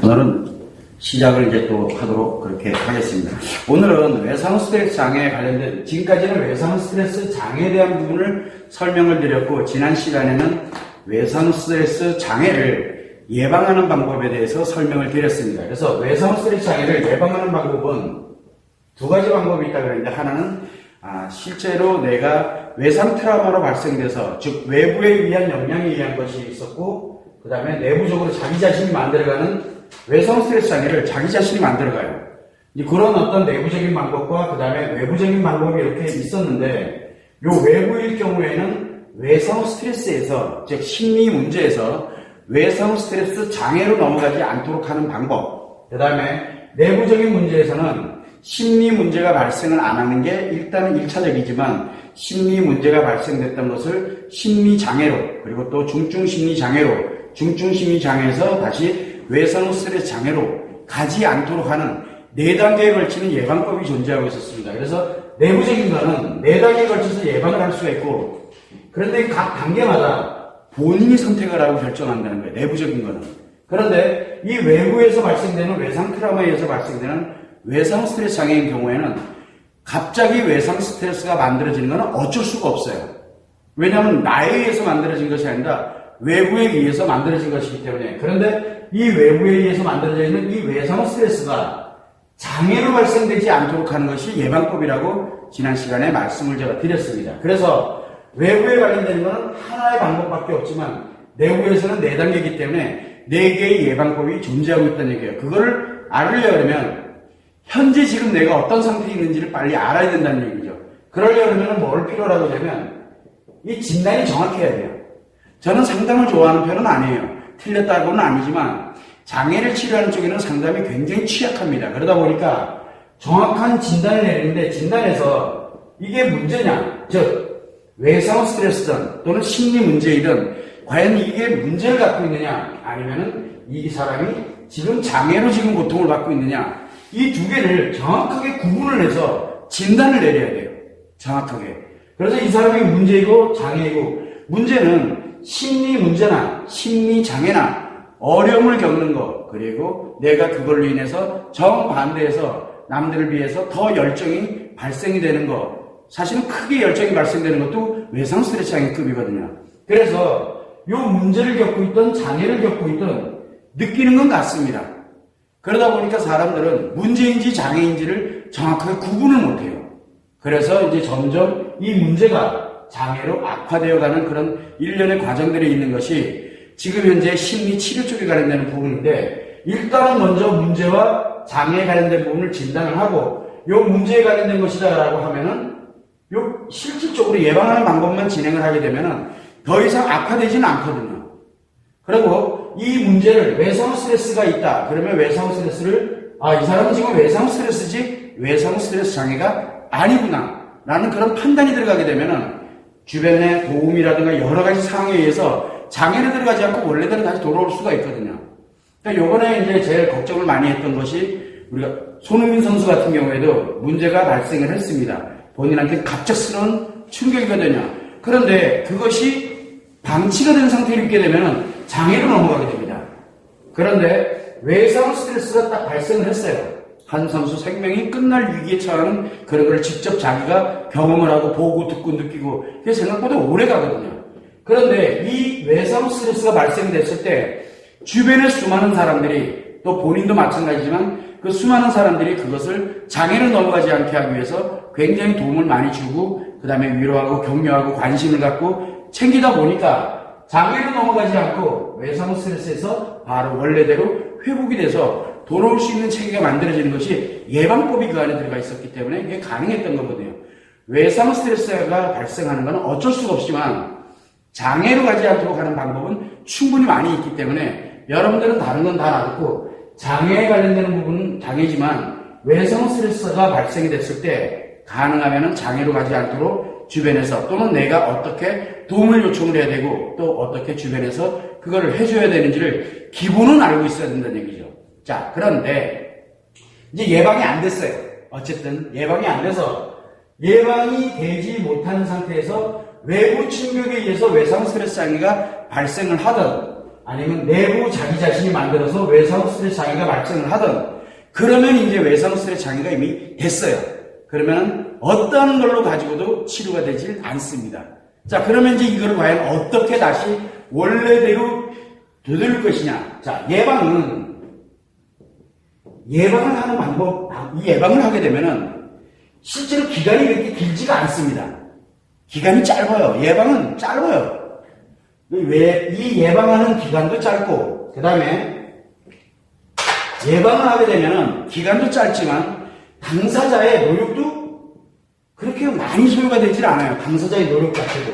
오늘은 시작을 이제 또 하도록 그렇게 하겠습니다. 오늘은 외상 스트레스 장애에 관련된, 지금까지는 외상 스트레스 장애에 대한 부분을 설명을 드렸고, 지난 시간에는 외상 스트레스 장애를 예방하는 방법에 대해서 설명을 드렸습니다. 그래서 외상 스트레스 장애를 예방하는 방법은 두 가지 방법이 있다고 그랬는데, 하나는 실제로 내가 외상 트라우마로 발생돼서, 즉 외부에 의한 영향에 의한 것이 있었고, 그 다음에 내부적으로 자기 자신이 만들어가는 외상 스트레스 장애를 자기 자신이 만들어가요. 그런 어떤 내부적인 방법과 그 다음에 외부적인 방법이 이렇게 있었는데, 요 외부일 경우에는 외상 스트레스에서, 즉 심리 문제에서 외상 스트레스 장애로 넘어가지 않도록 하는 방법, 그 다음에 내부적인 문제에서는 심리 문제가 발생을 안 하는 게 일단은 1차적이지만, 심리 문제가 발생됐던 것을 심리 장애로, 그리고 또 중증 심리 장애로, 중증 심리 장애에서 다시 외상 스트레스 장애로 가지 않도록 하는 4단계에 걸치는 예방법이 존재하고 있었습니다. 그래서 내부적인 거는 4단계에 걸쳐서 예방을 할 수가 있고, 그런데 각 단계마다 본인이 선택을 하고 결정한다는 거예요. 내부적인 거는. 그런데 이 외부에서 발생되는 외상 트라우마에 의해서 발생되는 외상 스트레스 장애인 경우에는 갑자기 외상 스트레스가 만들어지는 건 어쩔 수가 없어요. 왜냐하면 나에 의해서 만들어진 것이 아니라 외부에 의해서 만들어진 것이기 때문에. 그런데 이 외부에 의해서 만들어져 있는 이 외상 스트레스가 장애로 발생되지 않도록 하는 것이 예방법이라고 지난 시간에 말씀을 제가 드렸습니다. 그래서 외부에 관련되는 것은 하나의 방법밖에 없지만 내부에서는 4단계이기 때문에 4개의 예방법이 존재하고 있다는 얘기예요. 그거를 알으려면 현재 지금 내가 어떤 상태에 있는지를 빨리 알아야 된다는 얘기죠. 그러려면 뭘 필요로 하냐면 이 진단이 정확해야 돼요. 저는 상담을 좋아하는 편은 아니에요. 틀렸다고는 아니지만 장애를 치료하는 쪽에는 상담이 굉장히 취약합니다. 그러다 보니까 정확한 진단을 내리는데, 진단에서 이게 문제냐, 즉 외상 스트레스든 또는 심리 문제이든 과연 이게 문제를 갖고 있느냐, 아니면은 이 사람이 지금 장애로 지금 고통을 받고 있느냐, 이 두 개를 정확하게 구분을 해서 진단을 내려야 돼요. 정확하게. 그래서 이 사람이 문제이고 장애이고, 문제는 심리 문제나 심리 장애나 어려움을 겪는 것, 그리고 내가 그걸로 인해서 정반대해서 남들을 비해서 더 열정이 발생이 되는 것, 사실은 크게 열정이 발생되는 것도 외상 스트레스 장애급이거든요. 그래서 이 문제를 겪고 있던 장애를 겪고 있던 느끼는 건 같습니다. 그러다 보니까 사람들은 문제인지 장애인지를 정확하게 구분을 못해요. 그래서 이제 점점 이 문제가 장애로 악화되어가는 그런 일련의 과정들이 있는 것이 지금 현재 심리 치료 쪽에 관련되는 부분인데, 일단은 먼저 문제와 장애에 관련된 부분을 진단을 하고 이 문제에 관련된 것이다라고 하면은 요 실질적으로 예방하는 방법만 진행을 하게 되면은 더 이상 악화되지는 않거든요. 그리고 이 문제를 외상 스트레스가 있다. 그러면 외상 스트레스를 이 사람은 지금 외상 스트레스지 외상 스트레스 장애가 아니구나 라는 그런 판단이 들어가게 되면은 주변의 도움이라든가 여러 가지 상황에 의해서 장애를 들어가지 않고 원래대로 다시 돌아올 수가 있거든요. 그러니까 요번에 이제 제일 걱정을 많이 했던 것이, 우리가 손흥민 선수 같은 경우에도 문제가 발생을 했습니다. 본인한테 갑작스러운 충격이거든요. 그런데 그것이 방치가 된 상태로 있게 되면 장애로 넘어가게 됩니다. 그런데 외상 스트레스가 딱 발생을 했어요. 한 선수 생명이 끝날 위기에 처하는 그런 걸 직접 자기가 경험을 하고 보고 듣고 느끼고, 그게 생각보다 오래 가거든요. 그런데 이 외상 스트레스가 발생됐을 때 주변의 수많은 사람들이, 또 본인도 마찬가지지만 그 수많은 사람들이 그것을 장애로 넘어가지 않게 하기 위해서 굉장히 도움을 많이 주고, 그 다음에 위로하고 격려하고 관심을 갖고 챙기다 보니까 장애로 넘어가지 않고 외상 스트레스에서 바로 원래대로 회복이 돼서 돌아올 수 있는 체계가 만들어지는 것이 예방법이 그 안에 들어가 있었기 때문에 이게 가능했던 거거든요. 외상 스트레스가 발생하는 건 어쩔 수가 없지만 장애로 가지 않도록 하는 방법은 충분히 많이 있기 때문에 여러분들은 다른 건 다 놔두고 장애에 관련되는 부분은 장애지만 외상 스트레스가 발생이 됐을 때 가능하면 장애로 가지 않도록 주변에서, 또는 내가 어떻게 도움을 요청을 해야 되고 또 어떻게 주변에서 그거를 해줘야 되는지를 기본은 알고 있어야 된다는 얘기죠. 자, 그런데 이제 예방이 안 됐어요. 어쨌든 예방이 안 돼서, 예방이 되지 못하는 상태에서 외부 충격에 의해서 외상 스트레스 장애가 발생을 하든 아니면 내부 자기 자신이 만들어서 외상 스트레스 장애가 발생을 하든 그러면 이제 외상 스트레스 장애가 이미 됐어요. 그러면 어떤 걸로 가지고도 치료가 되질 않습니다. 자, 그러면 이제 이걸 과연 어떻게 다시 원래대로 되돌릴 것이냐. 자, 예방을 하는 방법, 이 예방을 하게 되면은 실제로 기간이 그렇게 길지가 않습니다. 기간이 짧아요. 예방은 짧아요. 이 예방하는 기간도 짧고, 그 다음에 예방을 하게 되면은 기간도 짧지만 당사자의 노력도 그렇게 많이 소요가 되질 않아요. 당사자의 노력 자체도.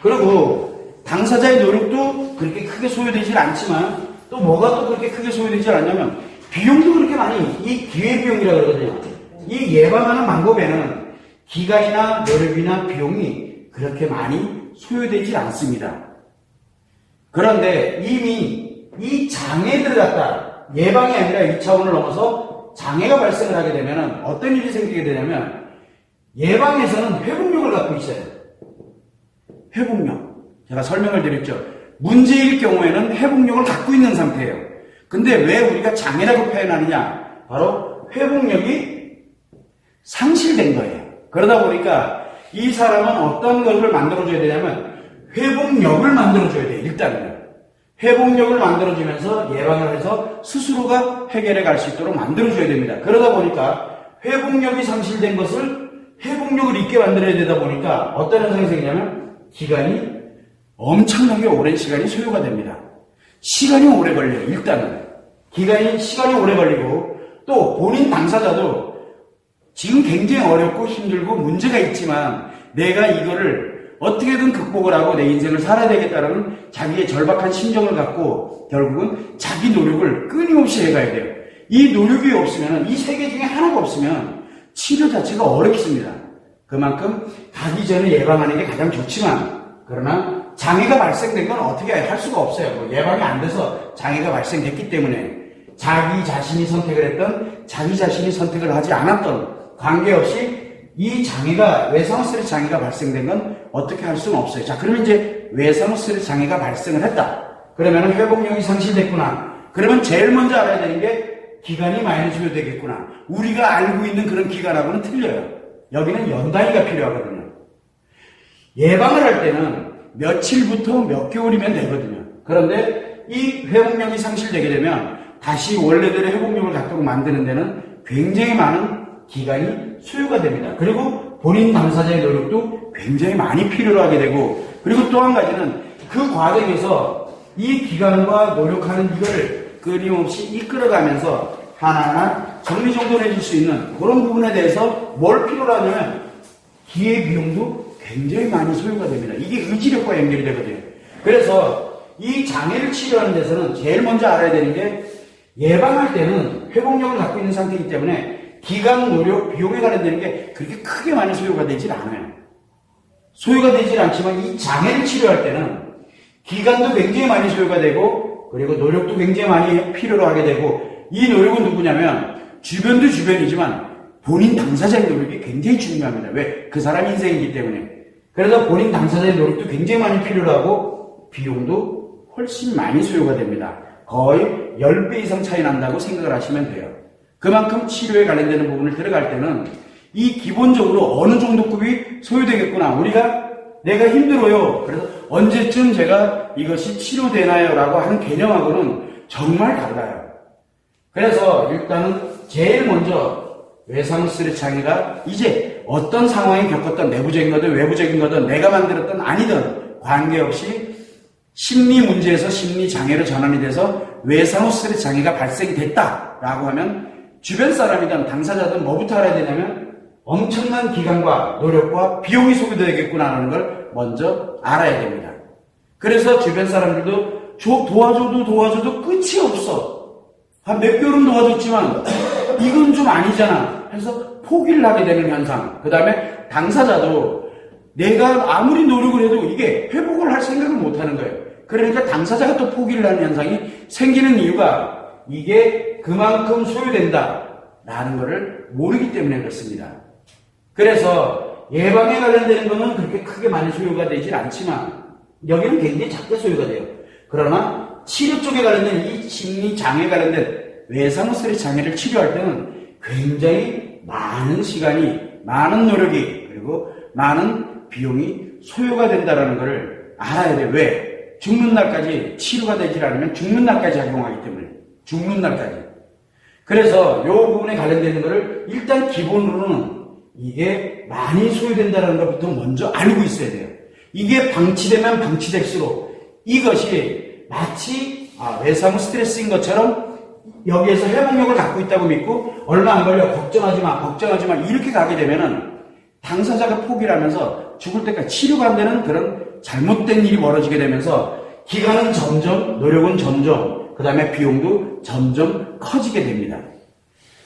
그리고 당사자의 노력도 그렇게 크게 소요되질 않지만 또 뭐가 또 그렇게 크게 소요되지 않냐면 비용도 그렇게 많이, 이 기회비용이라고 그러거든요. 이 예방하는 방법에는 기간이나 노력이나 비용이 그렇게 많이 소요되지 않습니다. 그런데 이미 이 장애들을 갖다 예방이 아니라 2차원을 넘어서 장애가 발생을 하게 되면 어떤 일이 생기게 되냐면 예방에서는 회복력을 갖고 있어요. 회복력. 제가 설명을 드렸죠. 문제일 경우에는 회복력을 갖고 있는 상태예요. 근데 왜 우리가 장애라고 표현하느냐? 바로 회복력이 상실된 거예요. 그러다 보니까 이 사람은 어떤 것을 만들어줘야 되냐면 회복력을 만들어줘야 돼요. 일단은 회복력을 만들어주면서 예방을 해서 스스로가 해결해 갈 수 있도록 만들어줘야 됩니다. 그러다 보니까 회복력이 상실된 것을 회복력을 있게 만들어야 되다 보니까 어떤 현상이 생기냐면 기간이 엄청나게 오랜 시간이 소요가 됩니다. 시간이 오래 걸려요. 일단은 시간이 오래 걸리고 또 본인 당사자도 지금 굉장히 어렵고 힘들고 문제가 있지만 내가 이거를 어떻게든 극복을 하고 내 인생을 살아야 되겠다라는 자기의 절박한 심정을 갖고 결국은 자기 노력을 끊임없이 해가야 돼요. 이 노력이 없으면, 이 세 개 중에 하나가 없으면 치료 자체가 어렵습니다. 그만큼 가기 전에 예방하는 게 가장 좋지만 그러나 장애가 발생된 건 어떻게 할 수가 없어요. 뭐 예방이 안 돼서 장애가 발생됐기 때문에 자기 자신이 선택을 했던 자기 자신이 선택을 하지 않았던 관계없이 이 장애가 외상 스트레스 장애가 발생된 건 어떻게 할 수는 없어요. 자, 그러면 이제 외상 스트레스 장애가 발생을 했다. 그러면 회복력이 상실됐구나. 그러면 제일 먼저 알아야 되는 게 기간이 많이 소요되겠구나. 우리가 알고 있는 그런 기간하고는 틀려요. 여기는 연단위가 필요하거든요. 예방을 할 때는 며칠부터 몇 개월이면 되거든요. 그런데 이 회복력이 상실되게 되면 다시 원래대로 회복력을 갖도록 만드는 데는 굉장히 많은 기간이 소요가 됩니다. 그리고 본인 당사자의 노력도 굉장히 많이 필요로 하게 되고 그리고 또 한 가지는 그 과정에서 이 기간과 노력하는 이걸 끊임없이 이끌어가면서 하나하나 정리정돈해 줄 수 있는 그런 부분에 대해서 뭘 필요로 하냐면 기회비용도 굉장히 많이 소요가 됩니다. 이게 의지력과 연결이 되거든요. 그래서 이 장애를 치료하는 데서는 제일 먼저 알아야 되는 게 예방할 때는 회복력을 갖고 있는 상태이기 때문에 기간, 노력, 비용에 관련되는 게 그렇게 크게 많이 소요가 되질 않아요. 소요가 되질 않지만 이 장애를 치료할 때는 기간도 굉장히 많이 소요가 되고 그리고 노력도 굉장히 많이 필요로 하게 되고 이 노력은 누구냐면 주변도 주변이지만 본인 당사자의 노력이 굉장히 중요합니다. 왜? 그 사람 인생이기 때문에. 그래서 본인 당사자의 노력도 굉장히 많이 필요로 하고 비용도 훨씬 많이 소요가 됩니다. 거의 10배 이상 차이 난다고 생각을 하시면 돼요. 그만큼 치료에 관련되는 부분을 들어갈 때는 이 기본적으로 어느 정도 급이 소요되겠구나. 내가 힘들어요. 그래서 언제쯤 제가 이것이 치료되나요? 라고 하는 개념하고는 정말 달라요. 그래서 일단은 제일 먼저 외상 스트레스 장애가 이제 어떤 상황이 겪었던 내부적인 거든 외부적인 거든 내가 만들었던 아니든 관계없이 심리 문제에서 심리 장애로 전환이 돼서 외상 스트레스 장애가 발생이 됐다라고 하면 주변 사람이든 당사자든 뭐부터 알아야 되냐면 엄청난 기간과 노력과 비용이 소비되겠구나 하는 걸 먼저 알아야 됩니다. 그래서 주변 사람들도 도와줘도 끝이 없어. 한 몇 개월은 도와줬지만 이건 좀 아니잖아 해서 포기를 하게 되는 현상. 그 다음에 당사자도 내가 아무리 노력을 해도 이게 회복을 할 생각을 못 하는 거예요. 그러니까 당사자가 또 포기를 하는 현상이 생기는 이유가 이게 그만큼 소요된다 라는 것을 모르기 때문에 그렇습니다. 그래서 예방에 관련되는 것은 그렇게 크게 많이 소요가 되질 않지만 여기는 굉장히 작게 소요가 돼요. 그러나 치료 쪽에 관련된 이 심리 장애 관련된 외상 스트레스 장애를 치료할 때는 굉장히 많은 시간이, 많은 노력이, 그리고 많은 비용이 소요가 된다는 것을 알아야 돼요. 왜? 죽는 날까지 치료가 되지 않으면 죽는 날까지 작용하기 때문에. 죽는 날까지. 그래서 이 부분에 관련되는 것을 일단 기본으로는 이게 많이 소요된다는 것부터 먼저 알고 있어야 돼요. 이게 방치되면 방치될수록 이것이 마치 외상 스트레스인 것처럼 여기에서 회복력을 갖고 있다고 믿고 얼마 안 걸려 걱정하지 마 이렇게 가게 되면은 당사자가 포기를 하면서 죽을 때까지 치료가 안 되는 그런 잘못된 일이 벌어지게 되면서 기간은 점점, 노력은 점점, 그 다음에 비용도 점점 커지게 됩니다.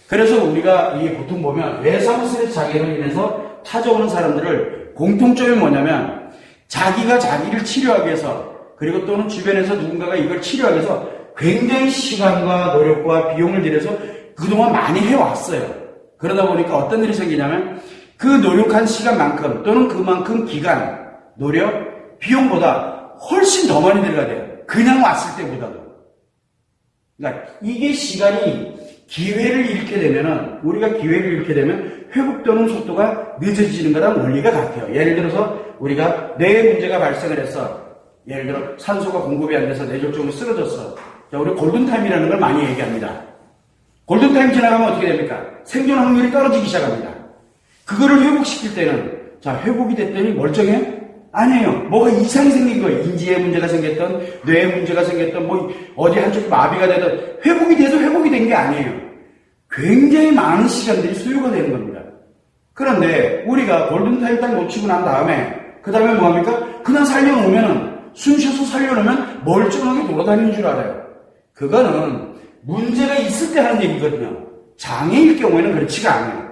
그래서 우리가 이게 보통 보면 외상 스트레스 장애로 인해서 찾아오는 사람들을 공통점이 뭐냐면 자기가 자기를 치료하기 위해서, 그리고 또는 주변에서 누군가가 이걸 치료하기 위해서 굉장히 시간과 노력과 비용을 들여서 그동안 많이 해왔어요. 그러다 보니까 어떤 일이 생기냐면 그 노력한 시간만큼 또는 그만큼 기간, 노력, 비용보다 훨씬 더 많이 들어가야 돼요. 그냥 왔을 때보다도. 그러니까 이게 시간이 기회를 잃게 되면은, 우리가 기회를 잃게 되면 회복되는 속도가 늦어지는 거랑 원리가 같아요. 예를 들어서 우리가 뇌에 문제가 발생을 해서, 예를 들어 산소가 공급이 안 돼서 뇌졸중으로 쓰러졌어. 자, 우리 골든타임이라는 걸 많이 얘기합니다. 골든타임 지나가면 어떻게 됩니까? 생존 확률이 떨어지기 시작합니다. 그거를 회복시킬 때는, 자, 회복이 됐더니 멀쩡해? 아니에요. 뭐가 이상이 생긴 거예요. 인지에 문제가 생겼던, 뇌에 문제가 생겼던, 뭐 어디 한쪽이 마비가 되던, 회복이 돼서 회복이 된 게 아니에요. 굉장히 많은 시간들이 소요가 되는 겁니다. 그런데 우리가 골든타임 딱 놓치고 난 다음에 그 다음에 뭐합니까? 그냥 살려놓으면은, 숨 쉬어서 살려놓으면 멀쩡하게 돌아다니는 줄 알아요. 그거는 문제가 있을 때 하는 얘기거든요. 장애일 경우에는 그렇지가 않아요.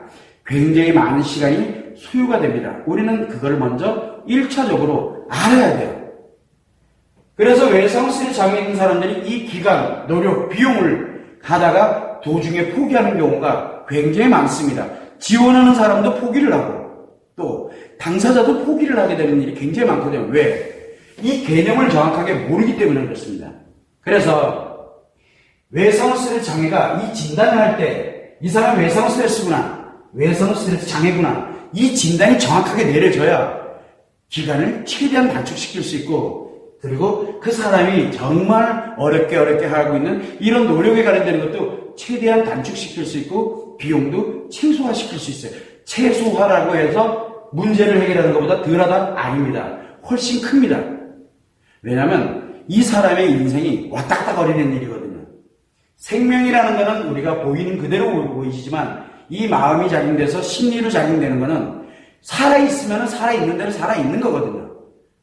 굉장히 많은 시간이 소요가 됩니다. 우리는 그걸 먼저 1차적으로 알아야 돼요. 그래서 외상 스트레스 장애 있는 사람들이 이 기간, 노력, 비용을 하다가 도중에 포기하는 경우가 굉장히 많습니다. 지원하는 사람도 포기를 하고 또 당사자도 포기를 하게 되는 일이 굉장히 많거든요. 왜? 이 개념을 정확하게 모르기 때문에 그렇습니다. 그래서 외상 스트레스 장애가 이 진단을 할 때 이 사람 외상 스트레스구나, 외상 스트레스 장애구나, 이 진단이 정확하게 내려져야 기간을 최대한 단축시킬 수 있고, 그리고 그 사람이 정말 어렵게 하고 있는 이런 노력에 관련되는 것도 최대한 단축시킬 수 있고 비용도 최소화시킬 수 있어요. 최소화라고 해서 문제를 해결하는 것보다 덜하다? 아닙니다. 훨씬 큽니다. 왜냐하면 이 사람의 인생이 왔다 갔다 거리는 일이거든요. 생명이라는 것은 우리가 보이는 그대로 보이지만 이 마음이 작용돼서 심리로 작용되는 것은 살아있으면 살아있는 대로 살아있는 거거든요.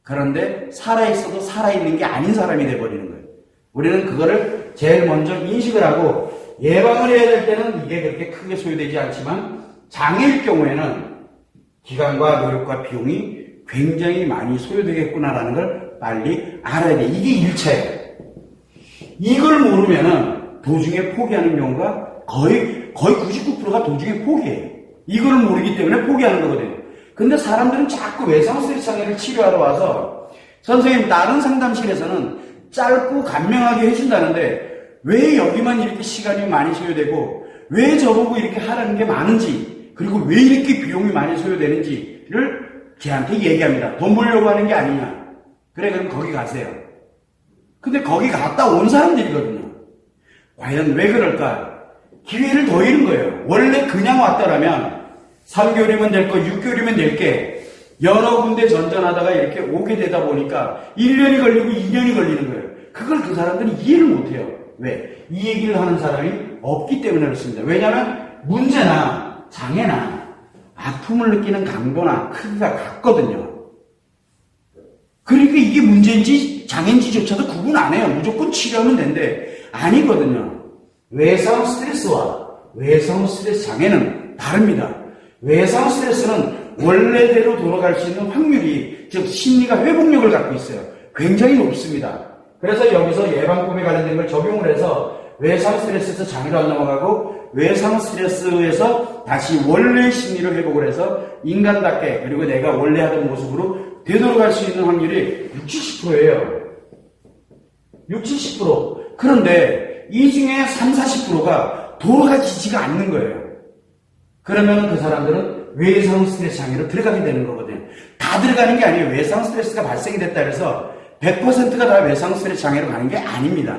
그런데 살아있어도 살아있는 게 아닌 사람이 돼버리는 거예요. 우리는 그거를 제일 먼저 인식을 하고 예방을 해야 될 때는 이게 그렇게 크게 소요되지 않지만 장애일 경우에는 기간과 노력과 비용이 굉장히 많이 소요되겠구나라는 걸 빨리 알아야 돼. 이게 1차예요. 이걸 모르면은 도중에 포기하는 경우가 거의 99%가 도중에 포기해요. 이걸 모르기 때문에 포기하는 거거든요. 근데 사람들은 자꾸 외상 스트레스 장애를 치료하러 와서 선생님 다른 상담실에서는 짧고 간명하게 해준다는데 왜 여기만 이렇게 시간이 많이 소요되고 왜 저보고 이렇게 하라는 게 많은지, 그리고 왜 이렇게 비용이 많이 소요되는지를 걔한테 얘기합니다. 돈 벌려고 하는 게 아니냐. 그래, 그럼 거기 가세요. 근데 거기 갔다 온 사람들이거든요. 과연 왜 그럴까? 기회를 더 잃은 거예요. 원래 그냥 왔더라면 3개월이면 될 거, 6개월이면 될 게 여러 군데 전전하다가 이렇게 오게 되다 보니까 1년이 걸리고 2년이 걸리는 거예요. 그걸 그 사람들이 이해를 못해요. 왜? 이 얘기를 하는 사람이 없기 때문에 그렇습니다. 왜냐하면 문제나 장애나 아픔을 느끼는 강도나 크기가 같거든요. 그러니까 이게 문제인지 장애인지조차도 구분 안 해요. 무조건 치료하면 된대. 아니거든요. 외상 스트레스와 외상 스트레스 장애는 다릅니다. 외상 스트레스는 원래대로 돌아갈 수 있는 확률이, 즉 심리가 회복력을 갖고 있어요. 굉장히 높습니다. 그래서 여기서 예방법에 관련된 걸 적용을 해서 외상 스트레스에서 장애로 안 넘어가고 외상 스트레스에서 다시 원래 심리를 회복을 해서 인간답게, 그리고 내가 원래 하던 모습으로 되돌아갈 수 있는 확률이 60, 70%예요. 60, 70%. 그런데 이 중에 30, 40%가 돌아가지지가 않는 거예요. 그러면 그 사람들은 외상 스트레스 장애로 들어가게 되는 거거든요. 다 들어가는 게 아니에요. 외상 스트레스가 발생이 됐다 해서 100%가 다 외상 스트레스 장애로 가는 게 아닙니다.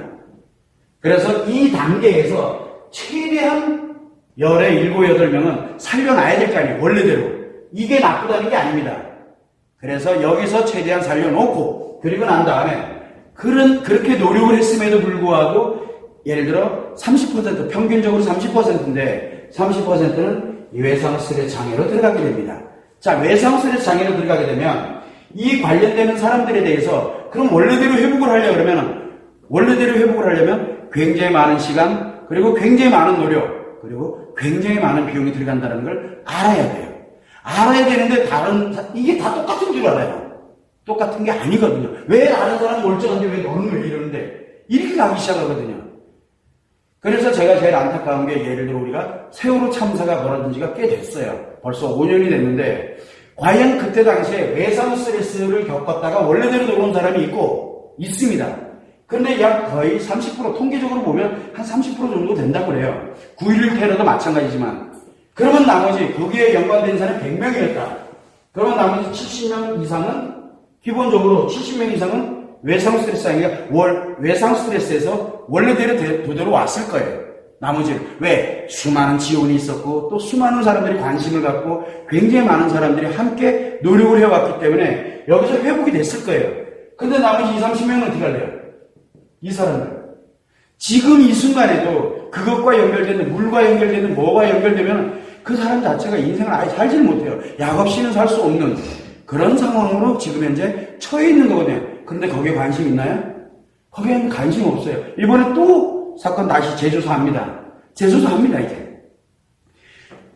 그래서 이 단계에서 최대한 열에 7, 8명은 살려놔야 될 거 아니에요. 원래대로. 이게 나쁘다는 게 아닙니다. 그래서 여기서 최대한 살려놓고 그리고 난 다음에 그렇게 노력을 했음에도 불구하고 예를 들어 30% 평균적으로 30%인데 30%는 외상 스트레스 장애로 들어가게 됩니다. 자, 외상 스트레스 장애로 들어가게 되면 이 관련되는 사람들에 대해서 그럼 원래대로 회복을 하려면 굉장히 많은 시간 그리고 굉장히 많은 노력 그리고 굉장히 많은 비용이 들어간다는 걸 알아야 돼요. 알아야 되는데 이게 다 똑같은 줄 알아요. 똑같은 게 아니거든요. 왜 다른 사람은 멀쩡한데 왜 너는 왜 이러는데 이렇게 가기 시작하거든요. 그래서 제가 제일 안타까운 게 예를 들어 우리가 세월호 참사가 벌어진 지가 꽤 됐어요. 벌써 5년이 됐는데 과연 그때 당시에 외상 스트레스를 겪었다가 원래대로 들어온 사람이 있습니다. 그런데 약 거의 30% 통계적으로 보면 한 30% 정도 된다고 그래요. 9.11 테러도 마찬가지지만 그러면 나머지 거기에 연관된 사람이 100명이었다. 그러면 나머지 70명 이상은 기본적으로 70명 이상은 외상 스트레스 아니라 외상 스트레스에서 원래대로 되돌아왔을 거예요. 나머지는 왜? 수많은 지원이 있었고 또 수많은 사람들이 관심을 갖고 굉장히 많은 사람들이 함께 노력을 해왔기 때문에 여기서 회복이 됐을 거예요. 근데 나머지 20, 30명은 어떻게 할래요? 이 사람들. 지금 이 순간에도 그것과 연결되는 물과 연결되는 뭐가 연결되면 그 사람 자체가 인생을 아예 살지를 못해요. 약 없이는 살 수 없는 그런 상황으로 지금 현재 처해 있는 거거든요. 그런데 거기에 관심 있나요? 거기에는 관심 없어요. 이번에 또 사건 다시 재조사합니다. 재조사합니다, 이제.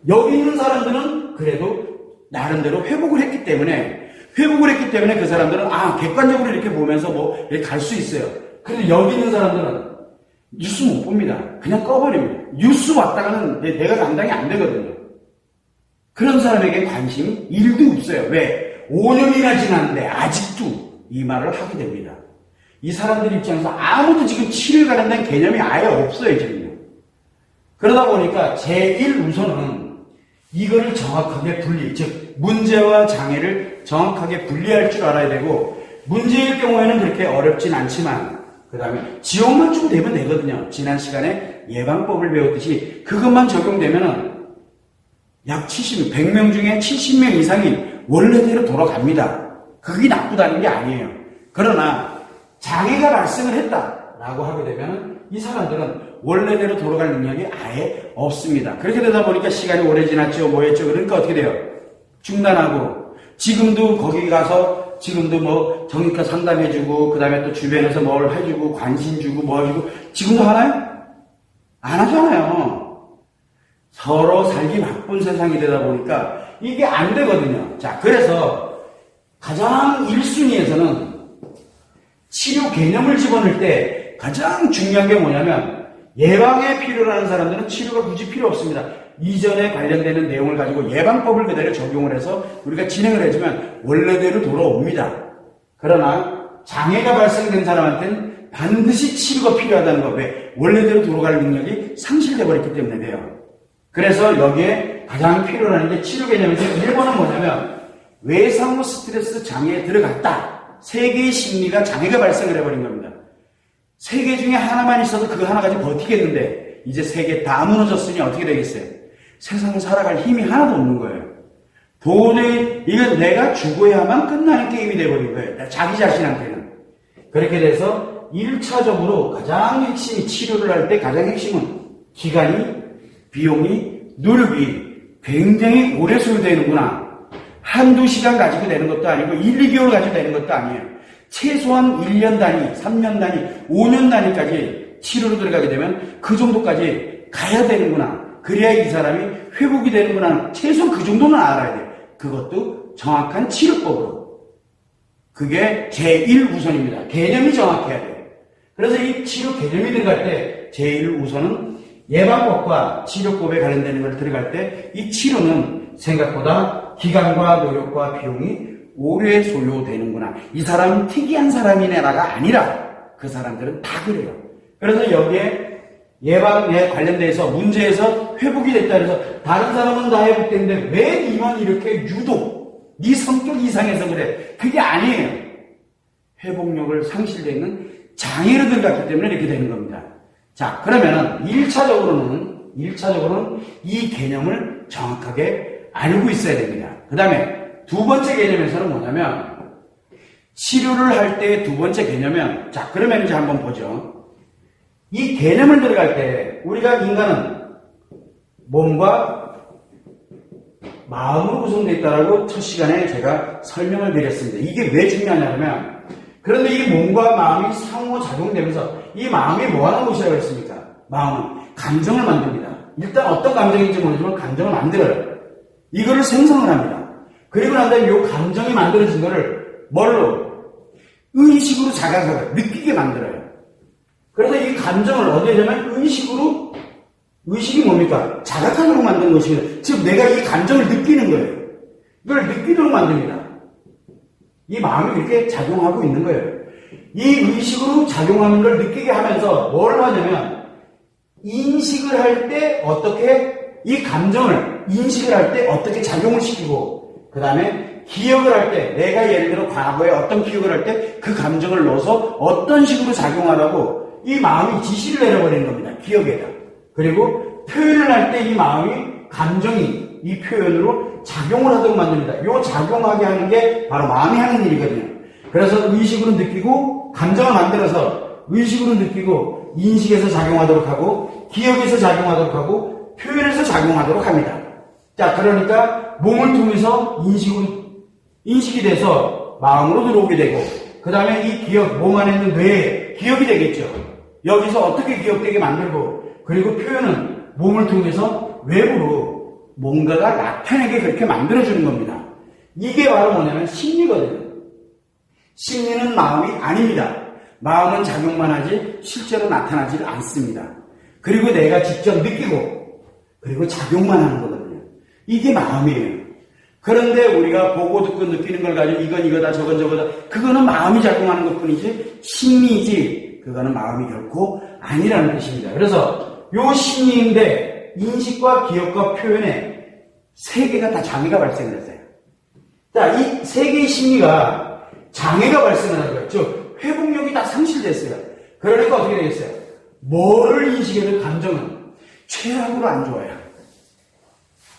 여기 있는 사람들은 그래도 나름대로 회복을 했기 때문에 그 사람들은 객관적으로 이렇게 보면서 이렇게 갈 수 있어요. 그런데 여기 있는 사람들은 뉴스 못 봅니다. 그냥 꺼버립니다. 뉴스 왔다가는 내가 감당이 안 되거든요. 그런 사람에게 관심이 1도 없어요. 왜? 5년이나 지났는데 아직도 이 말을 하게 됩니다. 이 사람들 입장에서 아무도 지금 치료에 관련된 개념이 아예 없어요, 지금. 그러다 보니까 제1우선은 이거를 정확하게 즉 문제와 장애를 정확하게 분리할 줄 알아야 되고 문제일 경우에는 그렇게 어렵진 않지만 그 다음에 지원만 좀 되면 되거든요. 지난 시간에 예방법을 배웠듯이 그것만 적용되면은 약 100명 중에 70명 이상이 원래대로 돌아갑니다. 그게 나쁘다는 게 아니에요. 그러나 장애가 발생을 했다라고 하게 되면 이 사람들은 원래대로 돌아갈 능력이 아예 없습니다. 그렇게 되다 보니까 시간이 오래 지났죠. 뭐했죠. 그러니까 어떻게 돼요? 중단하고 지금도 거기 가서 지금도 정신과 상담해주고 그 다음에 또 주변에서 뭘 해주고 관심 주고 뭐 해주고 지금도 하나요? 안 하잖아요. 서로 살기 바쁜 세상이 되다 보니까 이게 안 되거든요. 자, 그래서 가장 1순위에서는 치료 개념을 집어넣을 때 가장 중요한 게 뭐냐면 예방에 필요로 하는 사람들은 치료가 굳이 필요 없습니다. 이전에 관련되는 내용을 가지고 예방법을 그대로 적용을 해서 우리가 진행을 해주면 원래대로 돌아옵니다. 그러나 장애가 발생된 사람한테는 반드시 치료가 필요하다는 거. 왜? 원래대로 돌아갈 능력이 상실돼 버렸기 때문에 돼요. 그래서 여기에 가장 필요로 하는 게 치료 개념에서 1번은 뭐냐면 외상후 스트레스 장애에 들어갔다. 3개의 심리가 장애가 발생을 해버린 겁니다. 3개 중에 하나만 있어도 그거 하나까지 버티겠는데 이제 3개 다 무너졌으니 어떻게 되겠어요? 세상을 살아갈 힘이 하나도 없는 거예요. 도저히 이건 내가 죽어야만 끝나는 게임이 돼버린 거예요. 자기 자신한테는. 그렇게 돼서 1차적으로 가장 핵심이 치료를 할 때 가장 핵심은 기간이 비용이, 노력이 굉장히 오래 소요되는구나. 한두 시간 가지고 되는 것도 아니고 1, 2개월 가지고 되는 것도 아니에요. 최소한 1년 단위, 3년 단위, 5년 단위까지 치료로 들어가게 되면 그 정도까지 가야 되는구나. 그래야 이 사람이 회복이 되는구나. 최소한 그 정도는 알아야 돼요. 그것도 정확한 치료법으로. 그게 제1우선입니다. 개념이 정확해야 돼요. 그래서 이 치료 개념이 들어갈 때 제1우선은 예방법과 치료법에 관련되는 걸 들어갈 때 이 치료는 생각보다 기간과 노력과 비용이 오래 소요되는구나. 이 사람은 특이한 사람이네라가 아니라 그 사람들은 다 그래요. 그래서 여기에 예방에 관련돼서 문제에서 회복이 됐다 그래서 다른 사람은 다 회복됐는데 왜 니만 이렇게 유독 네 성격 이상해서 그래. 그게 아니에요. 회복력을 상실되어 있는 장애로 들어갔기 때문에 이렇게 되는 겁니다. 자, 그러면은 1차적으로는 이 개념을 정확하게 알고 있어야 됩니다. 그 다음에 두 번째 개념에서는 뭐냐면 치료를 할 때 두 번째 개념은 자, 그러면 이제 한번 보죠. 이 개념을 들어갈 때 우리가 인간은 몸과 마음으로 구성되어 있다라고 첫 시간에 제가 설명을 드렸습니다. 이게 왜 중요하냐면 그런데 이 몸과 마음이 상호작용되면서 이 마음이 뭐 하는 곳이라고 했습니까? 마음은 감정을 만듭니다. 일단 어떤 감정인지 모르지만 감정을 만들어요. 이거를 생성을 합니다. 그리고 난 다음에 이 감정이 만들어진 거를 뭘로? 의식으로 자각하고 느끼게 만들어요. 그래서 이 감정을 어디에 되면 의식이 뭡니까? 자각하도록 만드는 것입니다. 즉 내가 이 감정을 느끼는 거예요. 이걸 느끼도록 만듭니다. 이 마음이 이렇게 작용하고 있는 거예요. 이 의식으로 작용하는 걸 느끼게 하면서 뭘 하냐면 인식을 할 때 어떻게 이 감정을 인식을 할 때 어떻게 작용을 시키고 그 다음에 기억을 할 때 내가 예를 들어 과거에 어떤 기억을 할 때 그 감정을 넣어서 어떤 식으로 작용하라고 이 마음이 지시를 내려버리는 겁니다. 기억에다. 그리고 표현을 할 때 이 마음이 감정이 이 표현으로 작용을 하도록 만듭니다. 이 작용하게 하는 게 바로 마음이 하는 일이거든요. 그래서 의식으로 느끼고 감정을 만들어서 의식으로 느끼고 인식에서 작용하도록 하고 기억에서 작용하도록 하고 표현에서 작용하도록 합니다. 자, 그러니까 몸을 통해서 인식이 돼서 마음으로 들어오게 되고 그 다음에 이 기억, 몸 안에 있는 뇌에 기억이 되겠죠. 여기서 어떻게 기억되게 만들고 그리고 표현은 몸을 통해서 외부로 뭔가가 나타나게 그렇게 만들어주는 겁니다. 이게 바로 뭐냐면 심리거든요. 심리는 마음이 아닙니다. 마음은 작용만 하지 실제로 나타나지를 않습니다. 그리고 내가 직접 느끼고 그리고 작용만 하는 거거든요. 이게 마음이에요. 그런데 우리가 보고 듣고 느끼는 걸 가지고 이건 이거다 저건 저거다 그거는 마음이 작용하는 것뿐이지 심리이지 그거는 마음이 결코 아니라는 뜻입니다. 그래서 요 심리인데 인식과 기억과 표현에 세 개가 다 장애가 발생을 했어요. 자, 이 세 개의 심리가 장애가 발생을 한 거예요. 즉 회복력이 다 상실됐어요. 그러니까 어떻게 되겠어요? 뭐를 인식해도 감정은 최악으로 안 좋아요.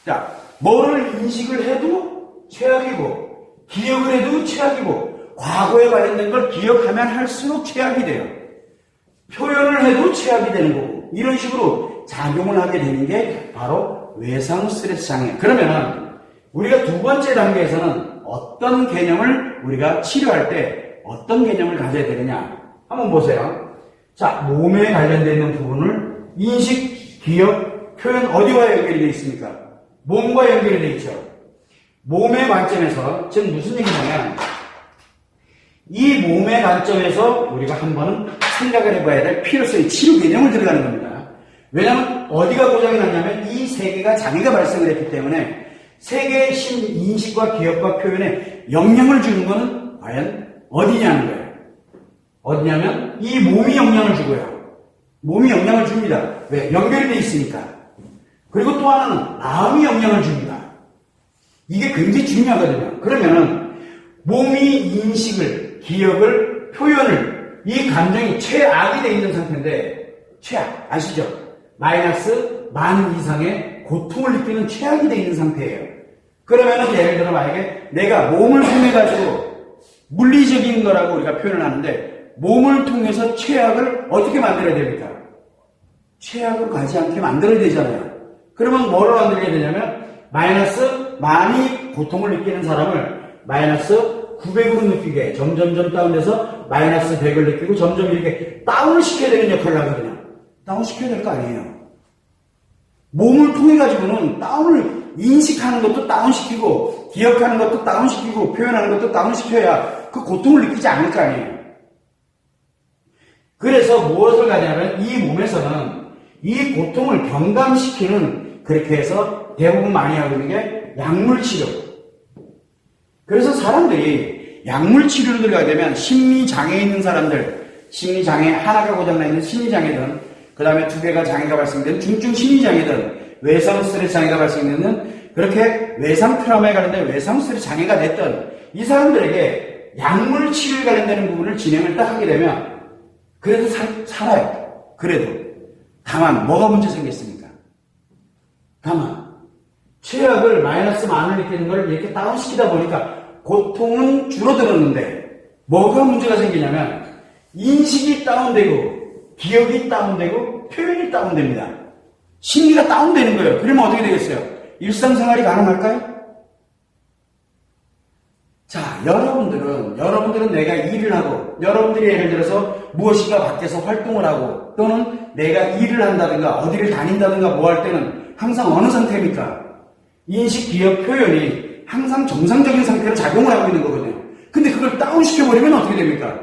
자, 뭐를 인식을 해도 최악이고 기억을 해도 최악이고 과거에 관련된 걸 기억하면 할수록 최악이 돼요. 표현을 해도 최악이 되는 거고 이런 식으로 작용을 하게 되는 게 바로 외상 스트레스 장애. 그러면 우리가 두 번째 단계에서는 어떤 개념을 우리가 치료할 때 어떤 개념을 가져야 되느냐 한번 보세요. 자, 몸에 관련되어 있는 부분을 인식, 기억, 표현 어디와 연결이 되어 있습니까? 몸과 연결이 되어 있죠. 몸의 관점에서 지금 무슨 얘기냐면 이 몸의 관점에서 우리가 한번 생각을 해봐야 될 필요성이 치료 개념을 들어가는 겁니다. 왜냐하면 어디가 고장이 났냐면 이 세 개가 장애가 발생을 했기 때문에 세 개의 인식과 기억과 표현에 영향을 주는 것은 과연 어디냐는 거예요. 어디냐면 이 몸이 영향을 주고요. 몸이 영향을 줍니다. 왜? 연결이 되어 있으니까. 그리고 또 하나는 마음이 영향을 줍니다. 이게 굉장히 중요하거든요. 그러면은 몸이 인식을, 기억을, 표현을 이 감정이 최악이 되어 있는 상태인데 최악 아시죠? 마이너스 만 이상의 고통을 느끼는 최악이 되어 있는 상태예요. 그러면은 예를 들어 만약에 내가 몸을 통해 가지고 물리적인 거라고 우리가 표현을 하는데 몸을 통해서 최악을 어떻게 만들어야 됩니까? 최악으로 가지 않게 만들어야 되잖아요. 그러면 뭐를 만들게 되냐면 마이너스 많이 고통을 느끼는 사람을 마이너스 900으로 느끼게 점점점 다운돼서 마이너스 100을 느끼고 점점 이렇게 다운을 시켜야 되는 역할을 하거든요. 다운 시켜야 될 거 아니에요. 몸을 통해 가지고는 다운을 인식하는 것도 다운시키고 기억하는 것도 다운시키고 표현하는 것도 다운시켜야 그 고통을 느끼지 않을 거 아니에요. 그래서 무엇을 가냐면 이 몸에서는 이 고통을 경감시키는 그렇게 해서 대부분 많이 하고 있는 게 약물치료. 그래서 사람들이 약물치료를 들어가게 되면 심리장애 있는 사람들 심리장애 하나가 고장나 있는 심리장애든 그 다음에 두 개가 장애가 발생되는 중증 심리장애든 외상 스트레스 장애가 발생되는 그렇게 외상 트라우마에 관련된 외상 스트레스 장애가 됐던 이 사람들에게 약물 치료에 관련되는 부분을 진행을 딱 하게 되면 그래도 살아요. 그래도. 다만 뭐가 문제 생겼습니까? 다만 최악을 마이너스 만을 느끼는 걸 이렇게 다운시키다 보니까 고통은 줄어들었는데 뭐가 문제가 생기냐면 인식이 다운되고 기억이 다운되고 표현이 다운됩니다. 심리가 다운되는 거예요. 그러면 어떻게 되겠어요? 일상생활이 가능할까요? 자, 여러분들은 내가 일을 하고, 여러분들이 예를 들어서 무엇인가 밖에서 활동을 하고, 또는 내가 일을 한다든가, 어디를 다닌다든가 뭐 할 때는 항상 어느 상태입니까? 인식, 기억, 표현이 항상 정상적인 상태로 작용을 하고 있는 거거든요. 근데 그걸 다운시켜버리면 어떻게 됩니까?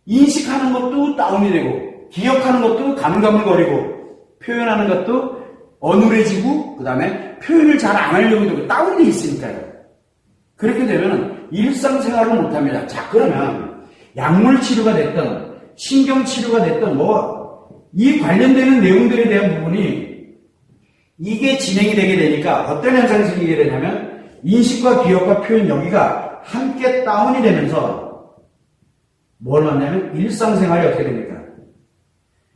인식하는 것도 다운이 되고, 기억하는 것도 가물가물거리고, 표현하는 것도 어눌해지고, 그 다음에 표현을 잘 안 하려고 되고, 다운이 있으니까요. 그렇게 되면 일상생활을 못합니다. 자, 그러면 약물 치료가 됐든 신경 치료가 됐든 이 관련되는 내용들에 대한 부분이 이게 진행이 되게 되니까 어떤 현상이 생기게 되냐면 인식과 기억과 표현 여기가 함께 다운이 되면서 뭘 만나면 일상생활이 어떻게 됩니까?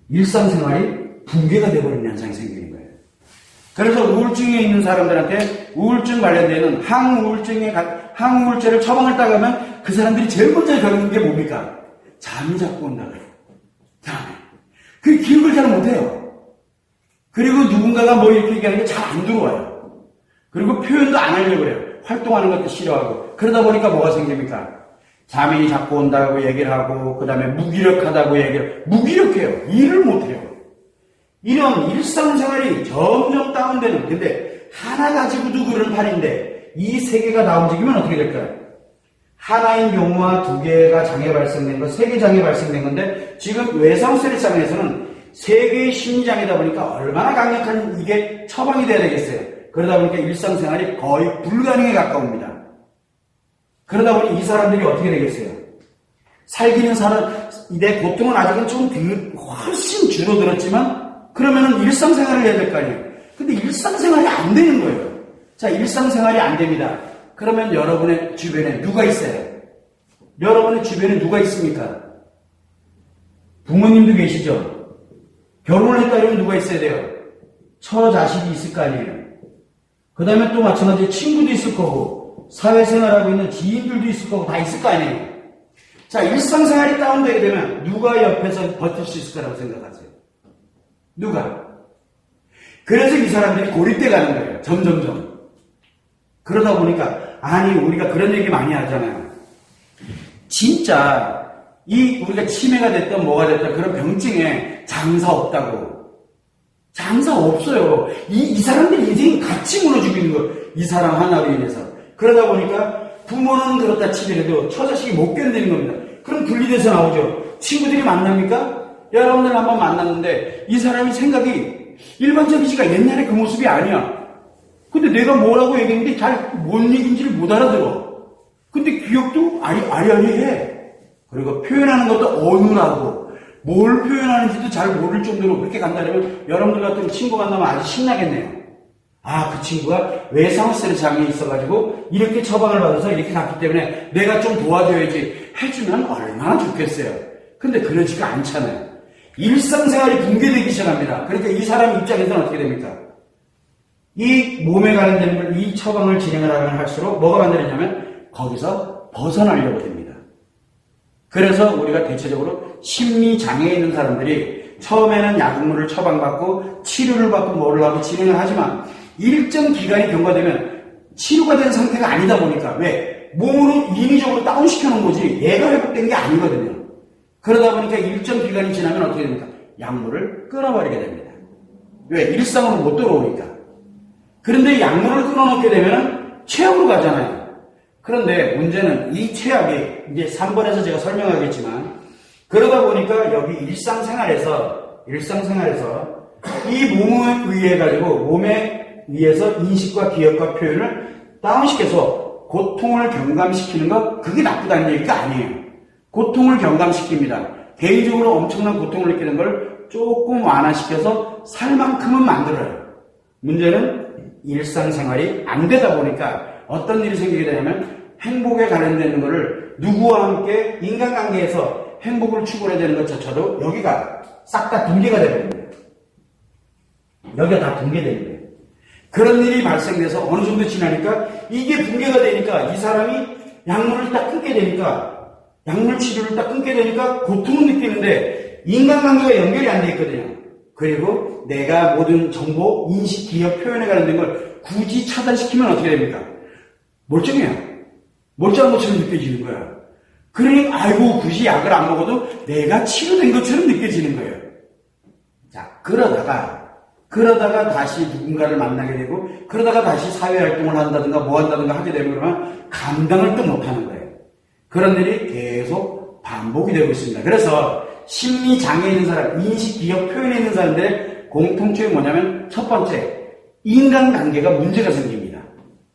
일상생활이 붕괴가 되어버리는 현상이 생기는 거예요. 그래서 우울증에 있는 사람들한테 우울증 관련되는 항우울제를 처방을 따가면 그 사람들이 제일 먼저 겪는 게 뭡니까? 잠이 자꾸 온다 그래요. 그 기억을 잘 못해요. 그리고 누군가가 뭐 이렇게 얘기하는 게 잘 안 들어와요. 그리고 표현도 안 하려고 그래요. 활동하는 것도 싫어하고. 그러다 보니까 뭐가 생깁니까? 잠이 자꾸 온다고 얘기를 하고, 그 다음에 무기력하다고 무기력해요. 일을 못해요. 이런 일상생활이 점점 다운되는, 근데 하나 가지고도 그런 판인데 이 세 개가 다 움직이면 어떻게 될까요? 하나인 경우와 두 개가 장애 발생된 거, 세 개 장애 발생된 건데 지금 외상 스트레스 장애에서는 세 개의 심리장애다 보니까 얼마나 강력한 이게 처방이 돼야 되겠어요. 그러다 보니까 일상생활이 거의 불가능에 가까웁니다. 그러다 보니 이 사람들이 어떻게 되겠어요? 살기는 내 고통은 아직은 좀 훨씬 줄어들었지만 그러면은 일상생활을 해야 될 거 아니에요. 근데 일상생활이 안 되는 거예요. 자, 일상생활이 안 됩니다. 그러면 여러분의 주변에 누가 있어요? 여러분의 주변에 누가 있습니까? 부모님도 계시죠? 결혼을 했다 그러면 누가 있어야 돼요? 처자식이 있을 거 아니에요. 그 다음에 또 마찬가지로 친구도 있을 거고 사회생활하고 있는 지인들도 있을 거고 다 있을 거 아니에요. 자, 일상생활이 다운되게 되면 누가 옆에서 버틸 수 있을 거라고 생각하세요? 누가? 그래서 이 사람들이 고립돼 가는 거예요. 점점점. 그러다 보니까 우리가 그런 얘기 많이 하잖아요. 진짜 우리가 치매가 됐든 뭐가 됐든 그런 병증에 장사 없다고. 장사 없어요. 이 사람들 인생이 같이 무너지고 있는 거예요. 이 사람 하나로 인해서. 그러다 보니까 부모는 그렇다 치더라도 처자식이 못 견디는 겁니다. 그럼 분리돼서 나오죠. 친구들이 만납니까? 여러분들 한번 만났는데 이 사람이 생각이 일반적이지가 옛날에 그 모습이 아니야. 근데 내가 뭐라고 얘기했는데 잘 뭔 얘기인지를 못 알아들어. 근데 기억도 아리아리해. 그리고 표현하는 것도 어눌하고 뭘 표현하는지도 잘 모를 정도로 그렇게 간다면 여러분들 같은 친구 만나면 아주 신나겠네요. 그 친구가 외상 스트레스 장애에 있어가지고 이렇게 처방을 받아서 이렇게 났기 때문에 내가 좀 도와줘야지 해주면 얼마나 좋겠어요. 근데 그러지가 않잖아요. 일상생활이 붕괴되기 시작합니다. 그러니까 이 사람 입장에서는 어떻게 됩니까? 이 몸에 관련된 걸, 이 처방을 진행을 하면 할수록 뭐가 만들어지냐면 거기서 벗어나려고 됩니다. 그래서 우리가 대체적으로 심리장애에 있는 사람들이 처음에는 약물을 처방받고 치료를 받고 뭐를 하고 진행을 하지만 일정 기간이 경과되면 치료가 된 상태가 아니다 보니까 왜? 몸으로 인위적으로 다운시켜 놓은 거지 얘가 회복된 게 아니거든요. 그러다 보니까 일정 기간이 지나면 어떻게 됩니까? 약물을 끊어버리게 됩니다. 왜? 일상으로 못 들어오니까. 그런데 약물을 끊어놓게 되면 최악으로 가잖아요. 그런데 문제는 이 최악이 이제 3번에서 제가 설명하겠지만 그러다 보니까 여기 일상생활에서 이 몸에 의해 가지고 몸에 의해서 인식과 기억과 표현을 다운시켜서 고통을 경감시키는 거 그게 나쁘다는 얘기가 아니에요. 고통을 경감시킵니다. 개인적으로 엄청난 고통을 느끼는 걸 조금 완화시켜서 살 만큼은 만들어요. 문제는 일상생활이 안 되다 보니까 어떤 일이 생기게 되냐면 행복에 관련되는 것을 누구와 함께 인간관계에서 행복을 추구해야 되는 것조차도 여기가 싹 다 붕괴가 되거든요. 여기가 다 붕괴되는 거예요. 그런 일이 발생돼서 어느 정도 지나니까 이게 붕괴가 되니까 이 사람이 약물을 딱 끊게 되니까 약물 치료를 딱 끊게 되니까 고통을 느끼는데 인간관계가 연결이 안 돼 있거든요. 그리고 내가 모든 정보, 인식, 기억, 표현에 관련된 걸 굳이 차단시키면 어떻게 됩니까? 멀쩡해요. 멀쩡한 것처럼 느껴지는 거야. 그러니까 아이고 굳이 약을 안 먹어도 내가 치료된 것처럼 느껴지는 거예요. 자, 그러다가 다시 누군가를 만나게 되고 그러다가 다시 사회활동을 한다든가 뭐 한다든가 하게 되면 그러면 감당을 또 못하는 거예요. 그런 일이 계속 반복이 되고 있습니다. 그래서 심리장애 있는 사람, 인식, 기억, 표현에 있는 사람들의 공통점이 뭐냐면 첫 번째, 인간관계가 문제가 생깁니다.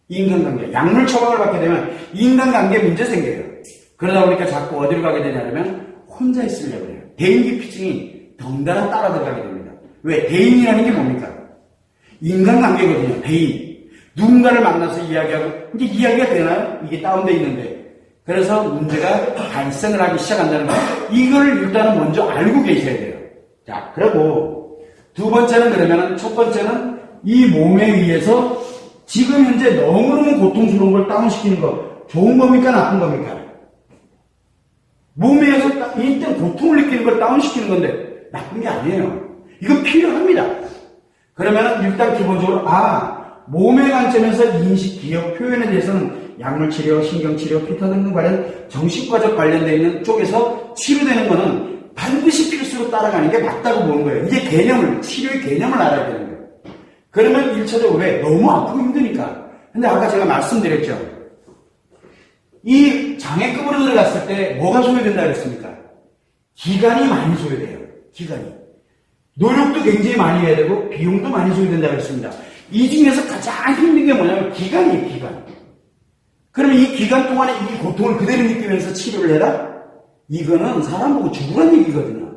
인간관계. 약물 처방을 받게 되면 인간관계에 문제 생겨요. 그러다 보니까 자꾸 어디로 가게 되냐면 혼자 있으려고 해요. 대인기피증이 덩달아 따라 들어가게 됩니다. 왜? 대인이라는 게 뭡니까? 인간관계거든요. 대인. 누군가를 만나서 이야기하고 이제 이야기가 되나요? 이게 다운되어 있는데. 그래서 문제가 발생을 하기 시작한다는 거. 이걸 일단은 먼저 알고 계셔야 돼요. 자, 그리고 두 번째는 그러면은 첫 번째는 이 몸에 의해서 지금 현재 너무너무 고통스러운 걸 다운시키는 거. 좋은 겁니까? 나쁜 겁니까? 몸에 의해서 일단 고통을 느끼는 걸 다운시키는 건데 나쁜 게 아니에요. 이거 필요합니다. 그러면은 일단 기본적으로 몸의 관점에서 인식, 기억, 표현에 대해서는 약물치료, 신경치료, 피터 등등 관련 정신과적 관련되어 있는 쪽에서 치료되는 거는 반드시 필수로 따라가는 게 맞다고 보는 거예요. 이게 치료의 개념을 알아야 되는 거예요. 그러면 1차적으로 왜? 너무 아프고 힘드니까. 근데 아까 제가 말씀드렸죠. 이 장애급으로 들어갔을 때 뭐가 소요된다 그랬습니까? 기간이 많이 소요돼요. 기간이. 노력도 굉장히 많이 해야 되고 비용도 많이 소요된다 그랬습니다. 이 중에서 가장 힘든 게 뭐냐면 기간이에요. 기간. 그러면 이 기간 동안에 이 고통을 그대로 느끼면서 치료를 해라? 이거는 사람 보고 죽으란 얘기거든요.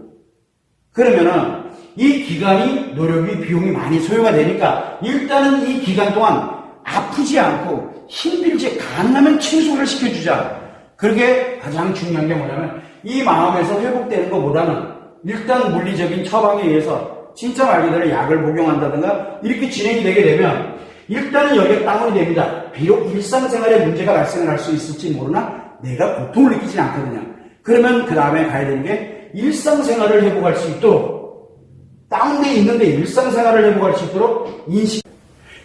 그러면은 이 기간이 노력이 비용이 많이 소요가 되니까 일단은 이 기간 동안 아프지 않고 힘들지 가능하면 최소화를 시켜주자. 그게 가장 중요한 게 뭐냐면 이 마음에서 회복되는 것보다는 일단 물리적인 처방에 의해서 진짜 말 그대로 약을 복용한다든가 이렇게 진행이 되게 되면 일단은 여기에 다운이 됩니다. 비록 일상생활에 문제가 발생을 할 수 있을지 모르나 내가 고통을 느끼지 않거든요. 그러면 그 다음에 가야 되는 게 일상생활을 회복할 수 있도록 다운되어 있는데 일상생활을 회복할 수 있도록 인식.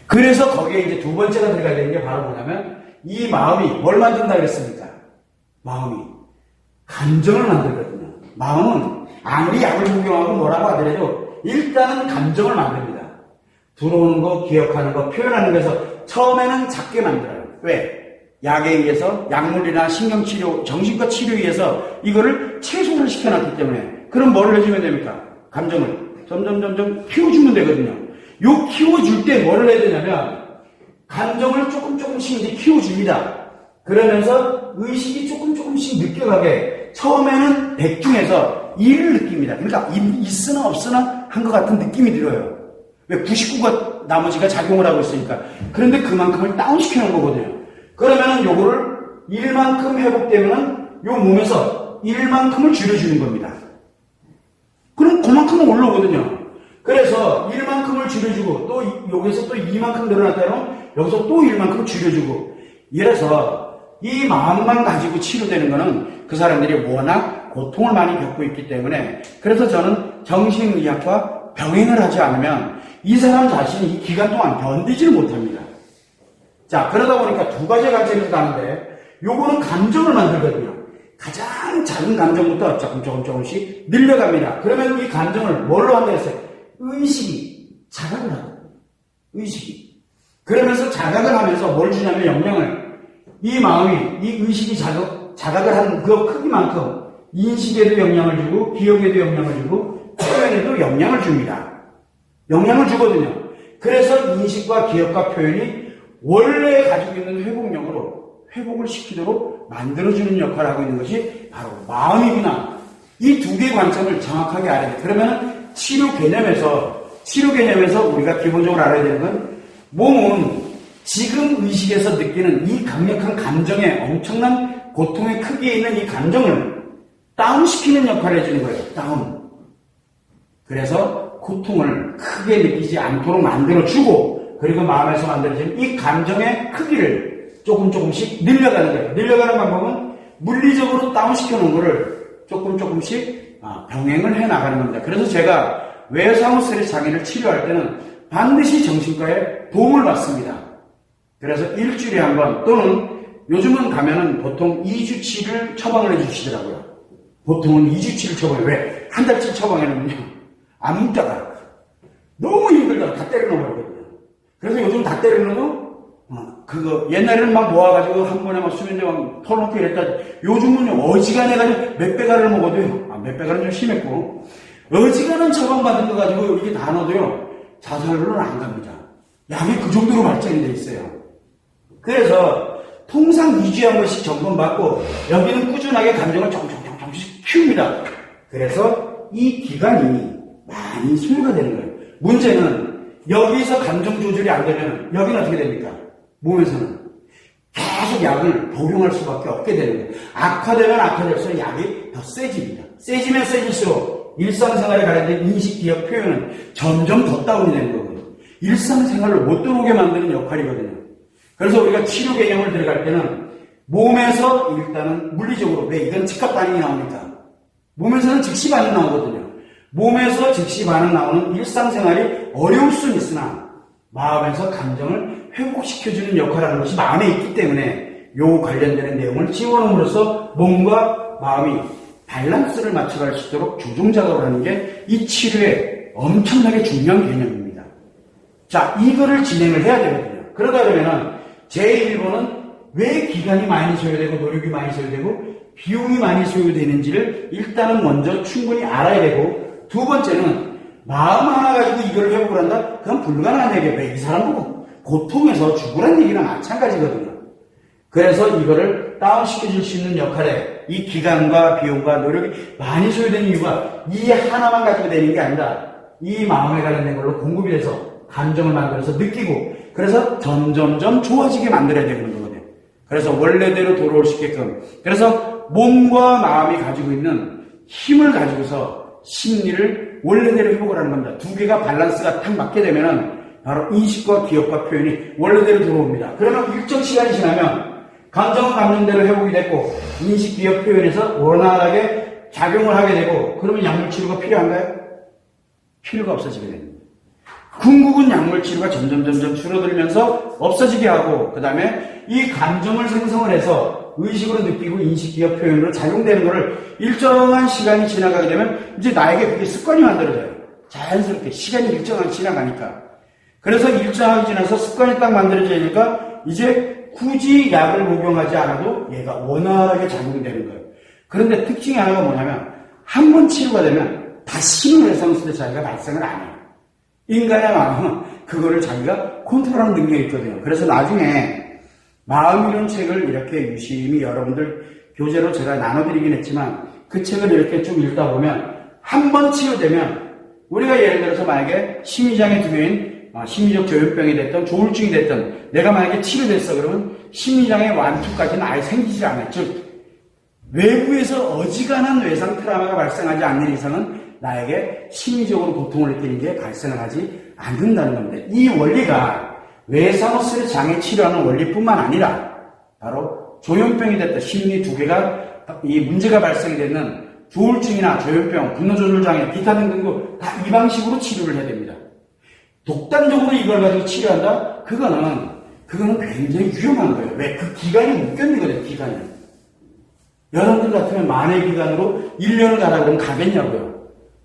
그래서 거기에 이제 두 번째가 들어가야 되는 게 바로 뭐냐면 이 마음이 뭘 만든다 그랬습니까? 마음이 감정을 만들거든요. 마음은 아무리 약을 복용하고 뭐라고 하더라도 일단은 감정을 만듭니다. 들어오는 거, 기억하는 거, 표현하는 거에서 처음에는 작게 만들어요. 왜? 약에 의해서 약물이나 신경치료, 정신과 치료에 의해서 이거를 최소화를 시켜놨기 때문에 그럼 뭘 해주면 됩니까? 감정을 점점 키워주면 되거든요. 요 키워줄 때 뭐를 해야 되냐면 감정을 조금씩 이제 키워줍니다. 그러면서 의식이 조금씩 느껴가게 처음에는 100 중에서 1을 느낍니다. 그러니까 있으나 없으나 한 것 같은 느낌이 들어요. 왜? 99가 나머지가 작용을 하고 있으니까. 그런데 그만큼을 다운시켜 놓은 거거든요. 그러면은 요거를 1만큼 회복되면은 요 몸에서 1만큼을 줄여주는 겁니다. 그럼 그만큼은 올라오거든요. 그래서 1만큼을 줄여주고 또 여기서 또 2만큼 늘어났다면 여기서 또 1만큼 줄여주고 이래서 이 마음만 가지고 치료되는 거는 그 사람들이 워낙 고통을 많이 겪고 있기 때문에 그래서 저는 정신의학과 병행을 하지 않으면 이 사람 자신이 이 기간 동안 견디지를 못합니다. 자, 그러다 보니까 두 가지 관점에서 가는데 요거는 감정을 만들거든요. 가장 작은 감정부터 조금씩 늘려갑니다. 그러면 이 감정을 뭘로 한다 했어요? 의식이 자각을 하거든요. 의식이. 그러면서 자각을 하면서 뭘 주냐면 영향을 이 마음이 이 의식이 자각을 한 그 크기만큼 인식에도 영향을 주고 기억에도 영향을 주고 표현에도 영향을 줍니다. 영향을 주거든요. 그래서 인식과 기억과 표현이 원래 가지고 있는 회복력으로 회복을 시키도록 만들어주는 역할을 하고 있는 것이 바로 마음이구나. 이 두 개의 관점을 정확하게 알아야 돼. 그러면 치료 개념에서 우리가 기본적으로 알아야 되는 건 몸은 지금 의식에서 느끼는 이 강력한 감정의 엄청난 고통의 크기에 있는 이 감정을 다운시키는 역할을 해주는 거예요. 다운. 그래서 고통을 크게 느끼지 않도록 만들어주고 그리고 마음에서 만들어지는 이 감정의 크기를 조금씩 늘려가는 거예요. 늘려가는 방법은 물리적으로 다운시켜 놓은 거를 조금씩 병행을 해 나가는 겁니다. 그래서 제가 외상후 스트레스 장애를 치료할 때는 반드시 정신과의 도움을 받습니다. 그래서 일주일에 한 번 또는 요즘은 가면은 보통 2주치를 처방을 해주시더라고요. 보통은 2주치를 처방해요. 왜? 한 달치 처방해놓으면요. 안 묻다가 너무 힘들다가 다 때려넣어버리거든요. 그래서 요즘 다 때려넣어도 그거 옛날에는 막 모아가지고 한 번에 막 수면제 막 털어놓고 이랬다. 요즘은 어지간해가지고 몇 배가를 먹어도요. 몇 배가는 좀 심했고 어지간한 처방받은 거 가지고 이게 다 넣어도요. 자살로는 안 갑니다. 약이 그 정도로 발전이 돼 있어요. 그래서 통상 2주에 한 번씩 점검받고 여기는 꾸준하게 감정을 조금씩 키웁니다. 그래서 이 기간이 많이 소요가 되는 거예요. 문제는 여기서 감정 조절이 안 되면 여기는 어떻게 됩니까? 몸에서는 계속 약을 복용할 수밖에 없게 되는 거예요. 악화되면 악화될수록 약이 더 세집니다. 세지면 세질수록 일상생활에 관련된 인식, 기억, 표현은 점점 더 다운이 되는 거거든요. 일상생활로 못 들어오게 만드는 역할이거든요. 그래서 우리가 치료 개념을 들어갈 때는 몸에서 일단은 물리적으로 왜 이건 즉각 반응이 나옵니까? 몸에서는 즉시 반응 나오거든요. 몸에서 즉시 반응 나오는 일상생활이 어려울 수는 있으나 마음에서 감정을 회복시켜주는 역할을 하는 것이 마음에 있기 때문에 요 관련되는 내용을 집어넣음으로써 몸과 마음이 밸런스를 맞춰갈 수 있도록 조정 작업을 하는 게 이 치료의 엄청나게 중요한 개념입니다. 자, 이거를 진행을 해야 되거든요. 그러다 보면은 제1번은 왜 기간이 많이 소요되고 노력이 많이 소요되고 비용이 많이 소요되는지를 일단은 먼저 충분히 알아야 되고 두 번째는 마음 하나 가지고 이걸 회복을 한다? 그건 불가능한 얘기예요. 왜? 이 사람 보고 고통에서 죽으라는 얘기랑 마찬가지거든요. 그래서 이거를 다운시켜줄 수 있는 역할에 이 기간과 비용과 노력이 많이 소요되는 이유가 이 하나만 가지고 되는 게 아니라 이 마음에 관련된 걸로 공급이 돼서 감정을 만들어서 느끼고 그래서 점점점 좋아지게 만들어야 되는 거거든요. 그래서 원래대로 돌아올 수 있게끔 그래서 몸과 마음이 가지고 있는 힘을 가지고서 심리를 원래대로 회복을 하는 겁니다. 두 개가 밸런스가 딱 맞게 되면은 바로 인식과 기억과 표현이 원래대로 들어옵니다. 그러면 일정 시간이 지나면 감정은 감정대로 회복이 됐고 인식, 기억, 표현에서 원활하게 작용을 하게 되고 그러면 약물 치료가 필요한가요? 필요가 없어지게 됩니다. 궁극은 약물 치료가 점점 줄어들면서 없어지게 하고 그 다음에 이 감정을 생성을 해서 의식으로 느끼고 인식, 기억, 표현으로 작용되는 것을 일정한 시간이 지나가게 되면 이제 나에게 그게 습관이 만들어져요. 자연스럽게 시간이 일정하게 지나가니까. 그래서 일정하게 지나서 습관이 딱 만들어지니까 이제 굳이 약을 복용하지 않아도 얘가 원활하게 작용되는 거예요. 그런데 특징이 하나가 뭐냐면 한 번 치료가 되면 다시는 외상스트레스 장애가 발생을 안 해요. 인간의 마음은 그거를 자기가 컨트롤하는 능력이 있거든요. 그래서 나중에 마음이론 책을 이렇게 유심히 여러분들 교재로 제가 나눠드리긴 했지만 그 책을 이렇게 쭉 읽다 보면 한 번 치료되면 우리가 예를 들어서 만약에 심리장애 두개인 심리적 조현병이 됐든 조울증이 됐든 내가 만약에 치료됐어 그러면 심리장애 완투까지는 아예 생기지 않아요. 즉 외부에서 어지간한 외상 트라우마가 발생하지 않는 이상은 나에게 심리적으로 고통을 느끼는 게 발생을 하지 않는다는 겁니다. 이 원리가 외상후 스트레스 장애 치료하는 원리뿐만 아니라 바로 조현병이 됐다 심리 두 개가 이 문제가 발생이 되는 조울증이나 조현병, 분노조절장애, 기타 등등도 다 이 방식으로 치료를 해야 됩니다. 독단적으로 이걸 가지고 치료한다? 그거는 굉장히 위험한 거예요. 왜? 그 기간이 못 견디거든요, 기간이. 여러분들 같으면 만의 기간으로 1년을 가라 그러면 가겠냐고요.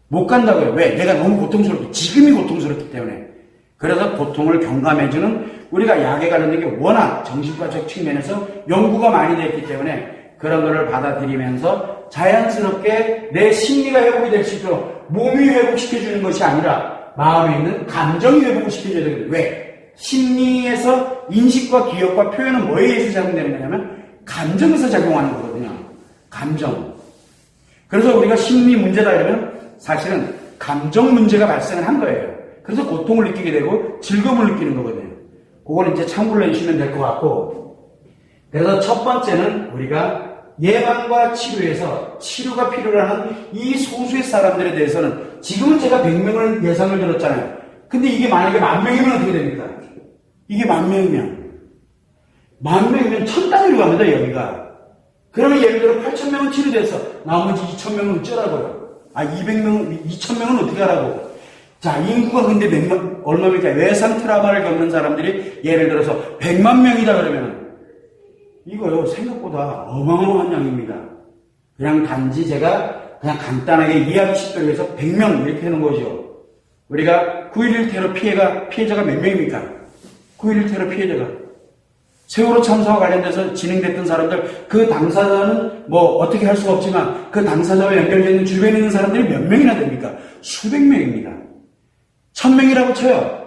못 간다고요. 왜? 내가 너무 고통스럽기, 지금이 고통스럽기 때문에. 그래서 고통을 경감해주는 우리가 약에 관련된 게 워낙 정신과적 측면에서 연구가 많이 됐기 때문에 그런 거를 받아들이면서 자연스럽게 내 심리가 회복이 될 수 있도록 몸이 회복시켜주는 것이 아니라 마음에 있는 감정이 회복을 시켜줘야 되거든요. 왜? 심리에서 인식과 기억과 표현은 뭐에 의해서 작용되는 거냐면 감정에서 작용하는 거거든요. 감정. 그래서 우리가 심리 문제다 이러면 사실은 감정 문제가 발생을 한 거예요. 그래서 고통을 느끼게 되고 즐거움을 느끼는 거거든요. 그걸 이제 참고를 해주시면 될 것 같고, 그래서 첫 번째는 우리가 예방과 치료에서 치료가 필요로 하는 이 소수의 사람들에 대해서는 지금은 제가 100명을 예상을 들었잖아요. 근데 이게 만약에 10,000명이면 어떻게 됩니까? 이게 10,000명이면 10,000명이면 1000단위로 갑니다, 여기가. 그러면 예를 들어 8,000명은 치료돼서 나머지 2,000명은 어쩌라고요? 200명, 2,000명은 어떻게 하라고? 자, 인구가 근데 얼마입니까? 외상 트라우마를 겪는 사람들이 예를 들어서 100만 명이다 그러면 이거요, 생각보다 어마어마한 양입니다. 그냥 단지 제가 그냥 간단하게 이해하기 쉽도록 해서 100명 이렇게 하는 거죠. 우리가 9.11 테러 피해자가 몇 명입니까? 9.11 테러 피해자가. 세월호 참사와 관련돼서 진행됐던 사람들, 그 당사자는 뭐 어떻게 할 수가 없지만 그 당사자와 연결되어 있는 주변에 있는 사람들이 몇 명이나 됩니까? 수백 명입니다. 1000명이라고 쳐요.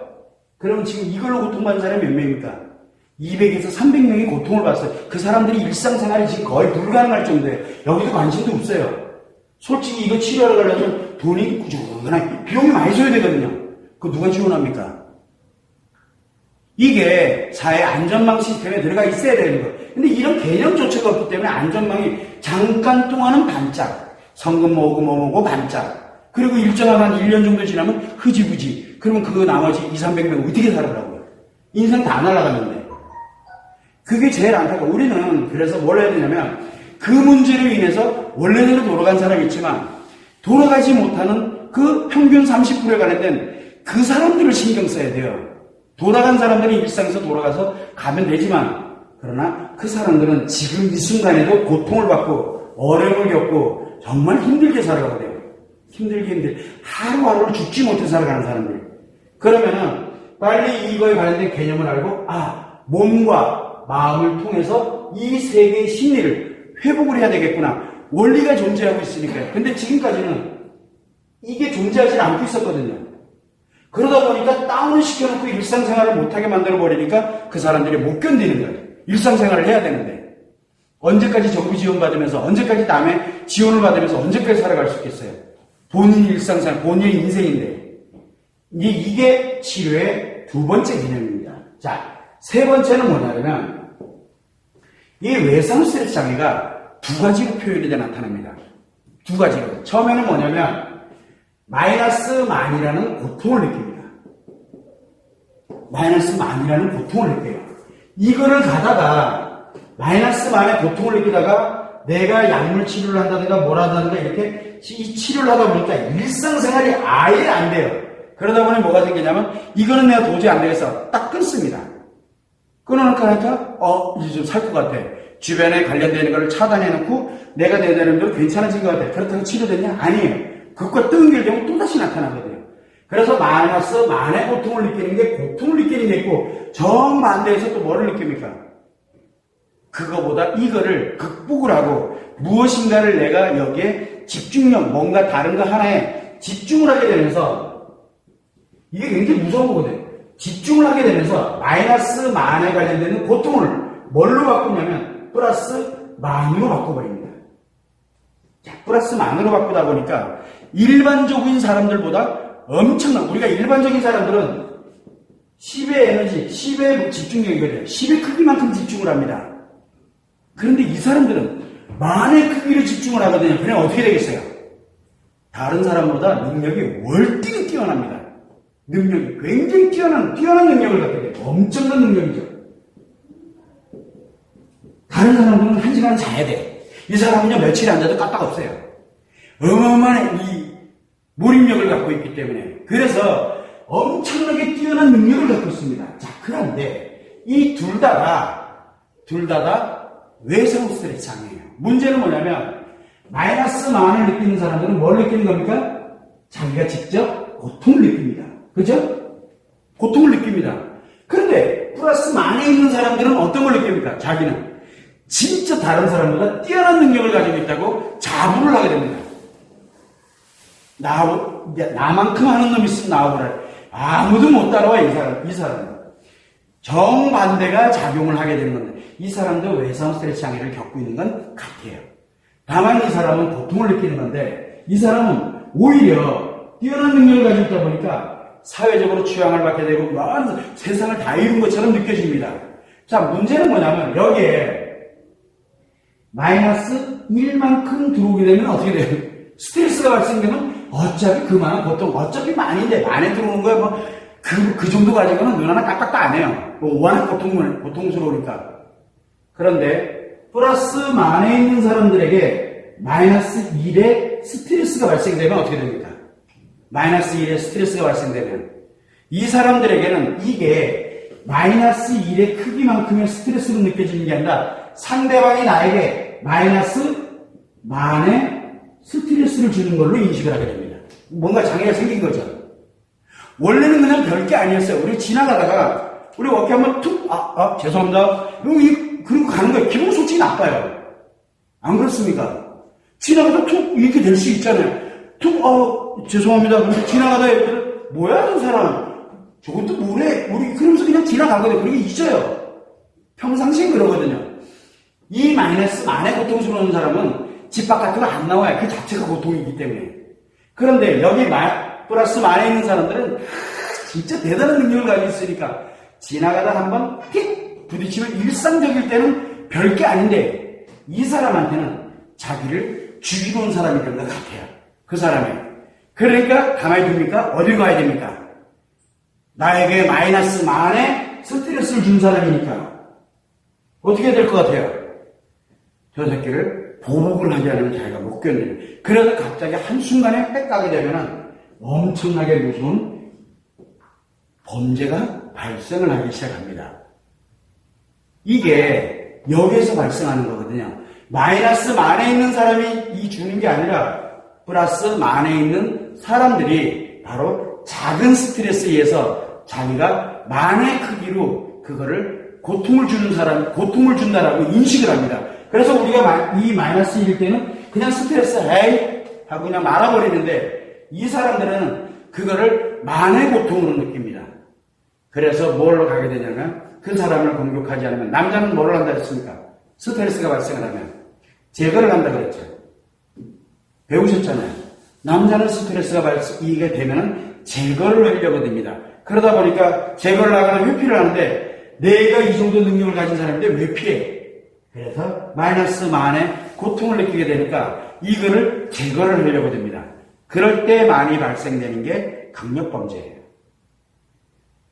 그러면 지금 이걸로 고통받는 사람이 몇 명입니까? 200에서 300명이 고통을 받았어요. 그 사람들이 일상생활이 지금 거의 불가능할 정도예요. 여기도 관심도 없어요. 솔직히 이거 치료하러 가려면 돈이 꾸준하게 비용이 많이 줘야 되거든요. 그거 누가 지원합니까? 이게 사회 안전망 시스템에 들어가 있어야 되는 거예요. 근데 이런 개념조차가 없기 때문에 안전망이 잠깐 동안은 반짝, 성금 모으고 반짝, 그리고 일정한 한 1년 정도 지나면 흐지부지. 그러면 그 나머지 200~300명 어떻게 살아라고요? 인생 다 날아가는데. 그게 제일 안타까워. 우리는 그래서 뭘 해야 되냐면 그 문제로 인해서 원래대로 돌아간 사람이 있지만 돌아가지 못하는 그 평균 30%에 관련된 그 사람들을 신경 써야 돼요. 돌아간 사람들은 일상에서 돌아가서 가면 되지만 그러나 그 사람들은 지금 이 순간에도 고통을 받고 어려움을 겪고 정말 힘들게 살아가거든요. 힘들게 하루하루를 죽지 못해 살아가는 사람들. 그러면은 빨리 이거에 관련된 개념을 알고 몸과 마음을 통해서 이 세계의 심리를 회복을 해야 되겠구나. 원리가 존재하고 있으니까요. 근데 지금까지는 이게 존재하지 않고 있었거든요. 그러다 보니까 다운을 시켜놓고 일상생활을 못하게 만들어버리니까 그 사람들이 못 견디는 거예요. 일상생활을 해야 되는데. 언제까지 정부 지원받으면서, 언제까지 남의 지원을 받으면서 언제까지 살아갈 수 있겠어요? 본인 일상생활, 본인의 인생인데. 이게 치료의 두 번째 개념입니다. 자, 세 번째는 뭐냐면 이 외상 스트레스 장애가 두 가지로 표현이 돼 나타납니다. 두 가지로. 처음에는 뭐냐면 마이너스 만이라는 고통을 느낍니다. 마이너스 만이라는 고통을 느껴요. 이거를 가다가 마이너스 만의 고통을 느끼다가 내가 약물 치료를 한다든가 뭐라든가 이렇게 이 치료를 하다 보니까 일상생활이 아예 안 돼요. 그러다 보니 뭐가 생기냐면 이거는 내가 도저히 안 되겠어. 딱 끊습니다. 끊어놓고 하니까 이제 좀 살 것 같아. 주변에 관련되는 걸 차단해놓고 내가 내야 되는 대로 괜찮아진 것 같아. 그렇다고 치료됐냐? 아니에요. 그것과 또 연결되면 또다시 나타나거든요. 그래서 마이너스 만의 고통을 느끼는 게 고통을 느끼는 게 있고 정반대에서 또 뭐를 느낍니까? 그거보다 이거를 극복을 하고 무엇인가를 내가 여기에 집중력, 뭔가 다른 거 하나에 집중을 하게 되면서 이게 굉장히 무서운 거거든요. 집중을 하게 되면서 마이너스 만에 관련되는 고통을 뭘로 바꾸냐면 플러스 만으로 바꿔버립니다. 자, 플러스 만으로 바꾸다 보니까 일반적인 사람들보다 엄청난, 우리가 일반적인 사람들은 10의 에너지, 10의 집중력이거든요. 10의 크기만큼 집중을 합니다. 그런데 이 사람들은 만의 크기로 집중을 하거든요. 그냥 어떻게 되겠어요? 다른 사람보다 능력이 월등히 뛰어납니다. 능력이 굉장히 뛰어난 능력을 갖게 돼요. 엄청난 능력이죠. 다른 사람들은 1시간 자야 돼. 이 사람은요, 며칠 앉아도 까딱없어요. 어마어마한 이 몰입력을 갖고 있기 때문에. 그래서 엄청나게 뛰어난 능력을 갖고 있습니다. 자, 그런데 이 둘 다가 외상 스트레스 장애예요. 문제는 뭐냐면 마이너스 만을 느끼는 사람들은 뭘 느끼는 겁니까? 자기가 직접 고통을 느낍니다. 그죠? 고통을 느낍니다. 그런데 플러스 만에 있는 사람들은 어떤 걸 느낍니까? 자기는 진짜 다른 사람보다 뛰어난 능력을 가지고 있다고 자부를 하게 됩니다. 나만큼 하는 놈이 있으면 나와보라. 아무도 못 따라와, 이 사람은. 정반대가 작용을 하게 되는 건데, 이 사람도 외상 스트레스 장애를 겪고 있는 건 같아요. 다만 이 사람은 고통을 느끼는 건데 이 사람은 오히려 뛰어난 능력을 가지고 있다 보니까 사회적으로 취향을 받게 되고 세상을 다 이룬 것처럼 느껴집니다. 자, 문제는 뭐냐면 여기에 마이너스 1만큼 들어오게 되면 어떻게 돼요? 스트레스가 발생되면 어차피 그만한 고통, 어차피 만인데 만에 들어오는 거야. 뭐 그 정도 가지고는 눈 하나 깜빡도 안 해요. 뭐 워낙 고통스러우니까. 그런데 플러스 만에 있는 사람들에게 마이너스 1의 스트레스가 발생되면 어떻게 됩니까? 마이너스 1의 스트레스가 발생되면 이 사람들에게는 이게 마이너스 1의 크기만큼의 스트레스로 느껴지는 게 아니라 상대방이 나에게 마이너스 만의 스트레스를 주는 걸로 인식을 하게 됩니다. 뭔가 장애가 생긴 거죠. 원래는 그냥 별게 아니었어요. 우리 지나가다가 우리 어깨 한번 툭 죄송합니다. 그리고 가는 거예요. 기분 솔직히 나빠요. 안 그렇습니까? 지나가다 툭 이렇게 될 수 있잖아요. 툭 죄송합니다. 그런데 지나가다 애들 뭐야 저 사람 저것도 뭐래 우리 그러면서 그냥 지나가거든요. 그리고 잊어요. 평상시에 그러거든요. 이 마이너스 만에 고통스러운 사람은 집 바깥으로 안 나와요. 그 자체가 고통이기 때문에. 그런데 여기 플러스 만에 있는 사람들은 진짜 대단한 능력을 가지고 있으니까 지나가다 한번 휙 부딪히면 일상적일 때는 별게 아닌데 이 사람한테는 자기를 죽이고 온 사람이 된 것 같아요. 그 사람이. 그러니까 가만히 둡니까? 어딜 가야 됩니까? 나에게 마이너스 만에 스트레스를 준 사람이니까 어떻게 될 것 같아요? 저 새끼를 보복을 하지 않으면 자기가 못 견디는. 그래서 갑자기 한순간에 빽 가게 되면은 엄청나게 무서운 범죄가 발생을 하기 시작합니다. 이게 여기에서 발생하는 거거든요. 마이너스 만에 있는 사람이 이 주는 게 아니라 플러스 만에 있는 사람들이 바로 작은 스트레스에 의해서 자기가 만의 크기로 그거를 고통을 준다라고 인식을 합니다. 그래서 우리가 이 마이너스 1일 때는 그냥 스트레스 에이 하고 그냥 말아버리는데 이 사람들은 그거를 만의 고통으로 느낍니다. 그래서 뭘로 가게 되냐면 그 사람을 공격하지 않으면 남자는 뭐를 한다 했습니까? 스트레스가 발생을 하면 제거를 한다 그랬죠. 배우셨잖아요. 남자는 스트레스가 발생이 되면 제거를 하려고 됩니다. 그러다 보니까 제거를 하거나 회피를 하는데 내가 이 정도 능력을 가진 사람인데 왜 피해? 그래서 마이너스 만의 고통을 느끼게 되니까 이거를 제거를 하려고 됩니다. 그럴 때 많이 발생되는 게 강력범죄예요.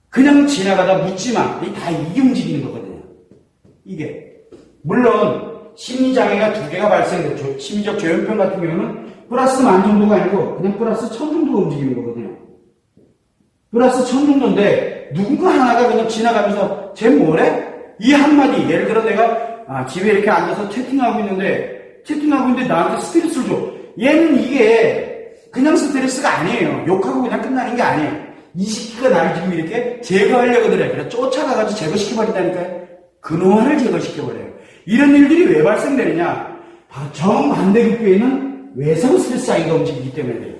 그냥 지나가다 묻지마. 다 이게 움직이는 거거든요. 이게. 물론 심리장애가 2개가 발생됐죠. 심리적 조현병 같은 경우는 플러스 만 정도가 아니고 그냥 플러스 1000 정도가 움직이는 거거든요. 플러스 1000 정도인데 누군가 하나가 그냥 지나가면서 쟤 뭐래? 이 한마디. 예를 들어 내가 집에 이렇게 앉아서 채팅하고 있는데 나한테 스트레스를 줘. 얘는 이게 그냥 스트레스가 아니에요. 욕하고 그냥 끝나는 게 아니에요. 이 새끼가 나를 지금 이렇게 제거하려고 그래. 그냥 쫓아가가지고 제거시켜버린다니까요. 근원을 제거시켜버려요. 이런 일들이 왜 발생되느냐? 바로 정반대급부에는 외성 스트레스 아이가 움직이기 때문에 돼요.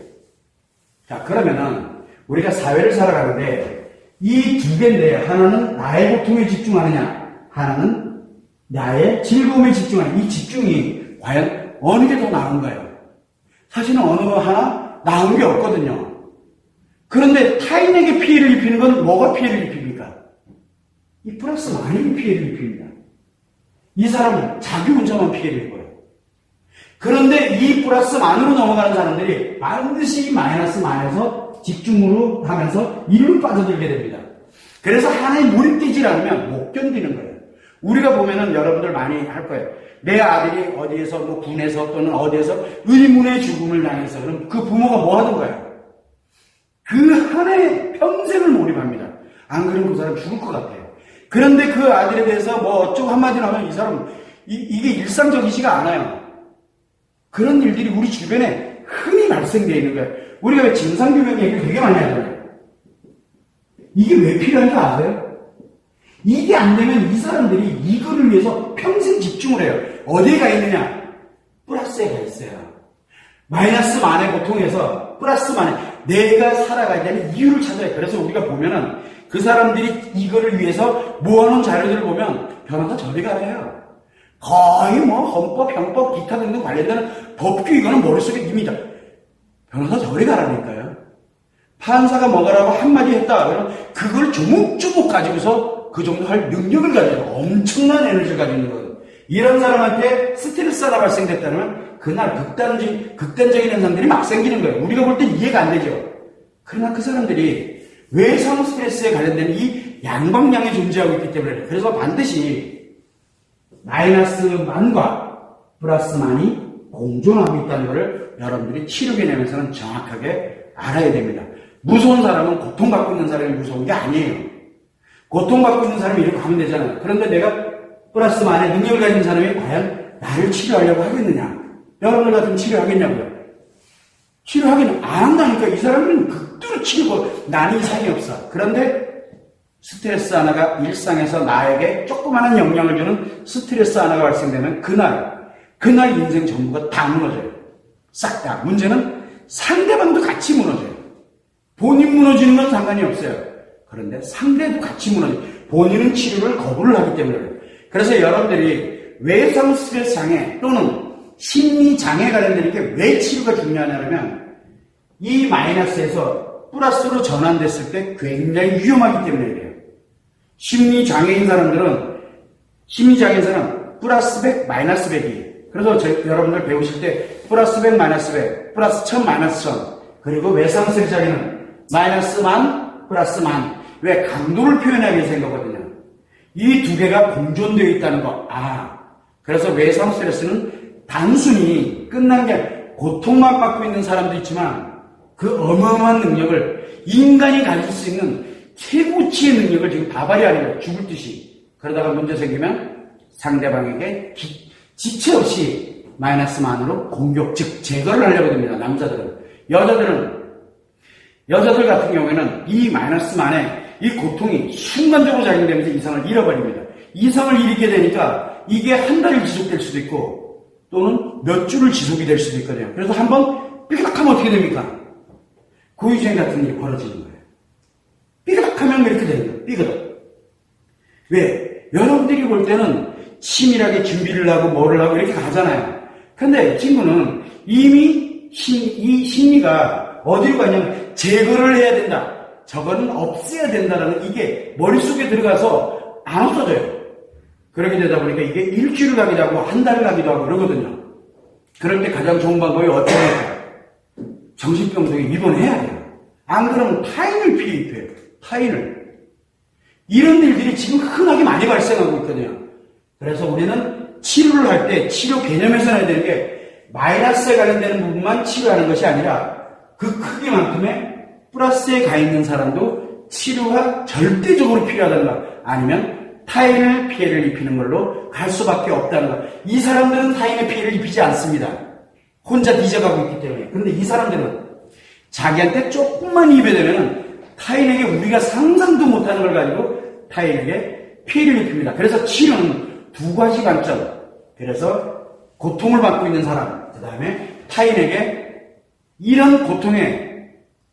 자, 그러면은 우리가 사회를 살아가는데 이 2개인데 하나는 나의 고통에 집중하느냐, 하나는 나의 즐거움에 집중하느냐. 이 집중이 과연 어느 게 더 나은가요? 사실은 어느 하나 나은 게 없거든요. 그런데 타인에게 피해를 입히는 건 뭐가 피해를 입힙니까? 이 플러스 만이 피해를 입힙니다. 이 사람은 자기 혼자만 피해를 입어요. 그런데 이 플러스 만으로 넘어가는 사람들이 반드시 이 마이너스 만에서 집중으로 하면서 일로 빠져들게 됩니다. 그래서 하나에 몰입되지 않으면 못 견디는 거예요. 우리가 보면은 여러분들 많이 할 거예요. 내 아들이 어디에서 뭐 군에서 또는 어디에서 의문의 죽음을 당해서 그럼 그 부모가 뭐 하던가요? 그 하나에 평생을 몰입합니다. 안 그러면 그 사람 죽을 것 같아요. 그런데 그 아들에 대해서 뭐 어쩌고 한마디로 하면 이 사람 이게 일상적이지가 않아요. 그런 일들이 우리 주변에 흔히 발생되어 있는 거예요. 우리가 왜 진상규명 얘기를 되게 많이 하잖아요. 이게 왜 필요한지 아세요? 이게 안 되면 이 사람들이 이거를 위해서 평생 집중을 해요. 어디에 가 있느냐? 플러스에 가 있어요. 마이너스 만의 고통에서 플러스 만에 내가 살아가야 되는 이유를 찾아요. 그래서 우리가 보면은 그 사람들이 이거를 위해서 모아놓은 자료들을 보면 변호사 저리 가래요. 거의 뭐 헌법, 형법, 기타 등등 관련되는 법규 이거는 머릿속에 이미 변호사 저리 가라니까요. 판사가 뭐가라고 한마디 했다 그러면 그걸 조목조목 가지고서 그 정도 할 능력을 가지고 엄청난 에너지를 가지고 있는 거예요. 이런 사람한테 스트레스 하나 발생됐다면 그날 극단적인 현상들이 막 생기는 거예요. 우리가 볼 땐 이해가 안 되죠. 그러나 그 사람들이 외상 스트레스에 관련된 이 양방향이 존재하고 있기 때문에 그래서 반드시 마이너스 만과 플러스 만이 공존하고 있다는 것을 여러분들이 치료 개념에서는 정확하게 알아야 됩니다. 무서운 사람은 고통받고 있는 사람이 무서운 게 아니에요. 고통받고 있는 사람이 이렇게 가면 되잖아요. 그런데 내가 플러스 만의 능력을 가진 사람이 과연 나를 치료하려고 하겠느냐? 여러분들 같으면 치료하겠냐고요? 치료하기는 안 한다니까. 이 사람은 극도로 치료고 나는 이상이 없어. 그런데 스트레스 하나가 일상에서 나에게 조그마한 영향을 주는 스트레스 하나가 발생되면 그날 인생 전부가 다 무너져요. 싹 다. 문제는 상대방도 같이 무너져요. 본인 무너지는 건 상관이 없어요. 그런데 상대도 같이 무너져요. 본인은 치료를 거부를 하기 때문에 그래요. 그래서 여러분들이 외상 스트레스 장애 또는 심리 장애 관련된 게 왜 치료가 중요하냐면 이 마이너스에서 플러스로 전환됐을 때 굉장히 위험하기 때문에 그래요. 심리 장애인 사람은 플러스 100, 마이너스 100이. 그래서 여러분들 배우실 때 플러스 100, 마이너스 100, 플러스 1000, 마이너스 1000. 그리고 외상 스트레스 장애는 마이너스 만, 플러스 만. 왜? 강도를 표현하기 위해서 한 거거든요. 이 두 개가 공존되어 있다는 거. 그래서 외상 스트레스는 단순히 끝난 게 아니라 고통만 받고 있는 사람도 있지만 그 어마어마한 능력을 인간이 가질 수 있는 최고치의 능력을 지금 다 발휘하는 거예요. 죽을 듯이. 그러다가 문제 생기면 상대방에게 지체 없이 마이너스 만으로 공격, 즉 제거를 하려고 됩니다. 남자들은. 여자들 같은 경우에는 이 마이너스 만에 이 고통이 순간적으로 작용되면서 이상을 잃어버립니다. 이상을 잃게 되니까 이게 한 달을 지속될 수도 있고 또는 몇 주를 지속이 될 수도 있거든요. 그래서 한번 삐걱하면 어떻게 됩니까? 고유주행 같은 일이 벌어지는 거예요. 삐걱하면 이렇게 되는 거예요. 삐걱. 왜? 여러분들이 볼 때는 치밀하게 준비를 하고 뭐를 하고 이렇게 가잖아요. 근데 이 친구는 이미 이 심리가 어디로 가냐면 제거를 해야 된다. 저거는 없애야 된다라는 이게 머릿속에 들어가서 안 없어져요. 그렇게 되다 보니까 이게 일주일을 가기도 하고 한 달을 가기도 하고 그러거든요. 그럴 때 가장 좋은 방법이 어떻게 할까요? 정신병동에 입원해야 돼요. 안 그러면 타인을 피해 입혀요. 타인을. 이런 일들이 지금 흔하게 많이 발생하고 있거든요. 그래서 우리는 치료를 할 때 치료 개념에서 해야 되는 게 마이너스에 관련되는 부분만 치료하는 것이 아니라 그 크기만큼의 플러스에 가 있는 사람도 치료가 절대적으로 필요하다는 것. 아니면 타인을 피해를 입히는 걸로 갈 수밖에 없다는 것. 이 사람들은 타인의 피해를 입히지 않습니다. 혼자 뒤져가고 있기 때문에. 그런데 이 사람들은 자기한테 조금만 입에 되면 타인에게 우리가 상상도 못하는 걸 가지고 타인에게 피해를 입힙니다. 그래서 치료는 두 가지 관점. 그래서 고통을 받고 있는 사람, 그 다음에 타인에게 이런 고통에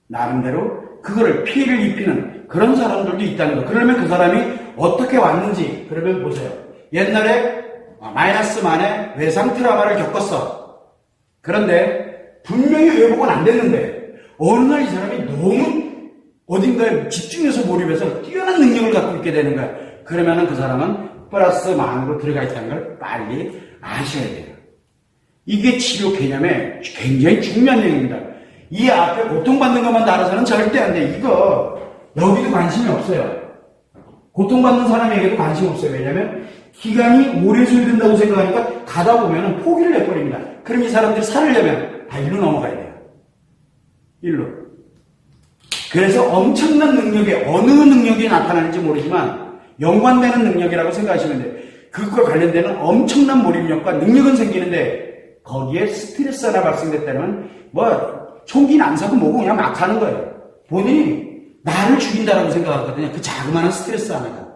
나름대로 그거를 피해를 입히는 그런 사람들도 있다는 거. 그러면 그 사람이 어떻게 왔는지 그러면 보세요. 옛날에 마이너스 만에 외상 트라우마를 겪었어. 그런데 분명히 회복은 안 됐는데 어느 날 이 사람이 너무 어딘가에 집중해서 몰입해서 뛰어난 능력을 갖고 있게 되는 거야. 그러면은 그 사람은 플러스 만으로 들어가 있다는 걸 빨리 아셔야 돼요. 이게 치료 개념의 굉장히 중요한 얘기입니다. 이 앞에 고통받는 것만 알아서는 절대 안 돼. 이거 여기도 관심이 없어요. 고통받는 사람에게도 관심 없어요. 왜냐하면 기간이 오래 소요된다고 생각하니까 가다 보면 포기를 해버립니다. 그럼 이 사람들이 살으려면 다 일로 넘어가야 돼요. 일로. 그래서 엄청난 능력이 어느 능력이 나타나는지 모르지만 연관되는 능력이라고 생각하시면 돼요. 그것과 관련되는 엄청난 몰입력과 능력은 생기는데 거기에 스트레스 하나 발생됐다면 총기는 안 사고 뭐고 그냥 막 하는 거예요. 본인이 나를 죽인다라고 생각하거든요. 그 자그마한 스트레스 하나가.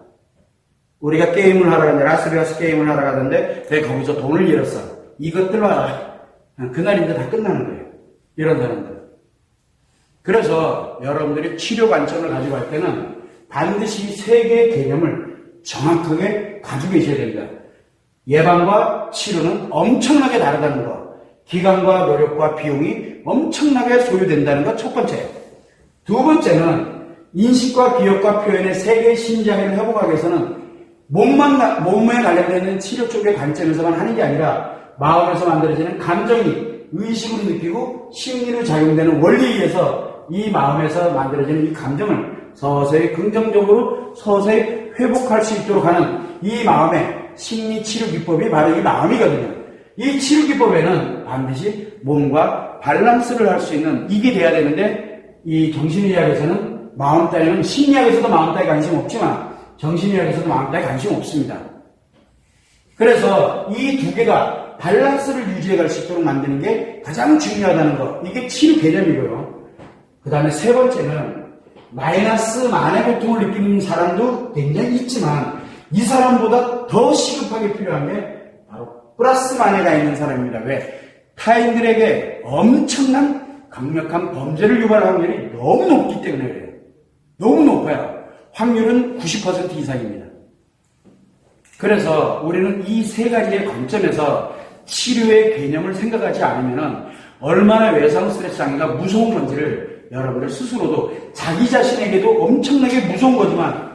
우리가 게임을 하러 갔는데, 라스베가스 게임을 하러 갔는데, 내가 거기서 돈을 잃었어. 이것들 봐라. 그날 이제 다 끝나는 거예요. 이런 사람들. 그래서 여러분들이 치료 관점을 가지고 할 때는 반드시 세 개의 개념을 정확하게 가지고 계셔야 됩니다. 예방과 치료는 엄청나게 다르다는 것. 기간과 노력과 비용이 엄청나게 소요된다는 것 첫 번째. 두 번째는 인식과 기억과 표현의 세 개의 신장애를 회복하기 위해서는 몸에 관련되는 치료 쪽의 관점에서만 하는 게 아니라 마음에서 만들어지는 감정이 의식으로 느끼고 심리로 작용되는 원리에 의해서 이 마음에서 만들어지는 이 감정을 서서히 긍정적으로 서서히 회복할 수 있도록 하는 이 마음의 심리 치료 기법이 바로 이 마음이거든요. 이 치료 기법에는 반드시 몸과 밸런스를 할 수 있는 이게 돼야 되는데 이 정신의학에서는 마음 따위는 심리학에서도 마음 따위 관심 없지만 정신의학에서도 마음 따위 관심 없습니다. 그래서 이 두 개가 밸런스를 유지해 갈 수 있도록 만드는 게 가장 중요하다는 것. 이게 치료 개념이고요. 그 다음에 세 번째는 마이너스 만의 고통을 느끼는 사람도 굉장히 있지만 이 사람보다 더 시급하게 필요한 게 바로 플러스 만에가 있는 사람입니다. 왜? 타인들에게 엄청난 강력한 범죄를 유발할 확률이 너무 높기 때문에 그래요. 너무 높아요. 확률은 90% 이상입니다. 그래서 우리는 이 세 가지의 관점에서 치료의 개념을 생각하지 않으면 얼마나 외상 스트레스 장애가 무서운 건지를 여러분들 스스로도 자기 자신에게도 엄청나게 무서운 거지만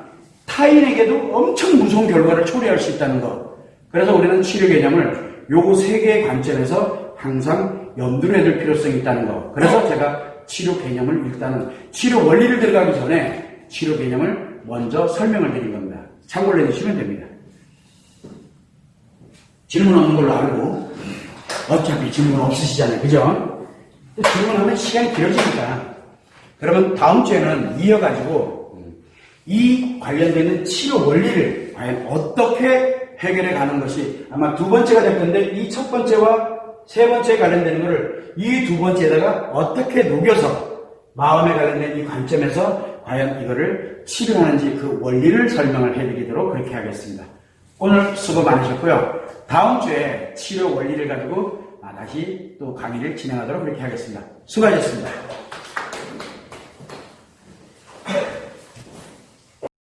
타인에게도 엄청 무서운 결과를 초래할 수 있다는 것. 그래서 우리는 치료 개념을 요거 세 개의 관점에서 항상 염두에 둘 필요성이 있다는 것. 그래서 제가 치료 개념을 일단은 치료 원리를 들어가기 전에 치료 개념을 먼저 설명을 드린 겁니다. 참고를 해주시면 됩니다. 질문 없는 걸로 알고 어차피 질문 없으시잖아요. 그죠? 질문하면 시간이 길어지니까. 그러면 다음 주에는 이어가지고 이 관련되는 치료 원리를 과연 어떻게 해결해 가는 것이 아마 두 번째가 될 건데 이 첫 번째와 세 번째에 관련되는 것을 이 두 번째에다가 어떻게 녹여서 마음에 관련된 이 관점에서 과연 이거를 치료하는지 그 원리를 설명을 해드리도록 그렇게 하겠습니다. 오늘 수고 많으셨고요. 다음 주에 치료 원리를 가지고 다시 또 강의를 진행하도록 그렇게 하겠습니다. 수고하셨습니다.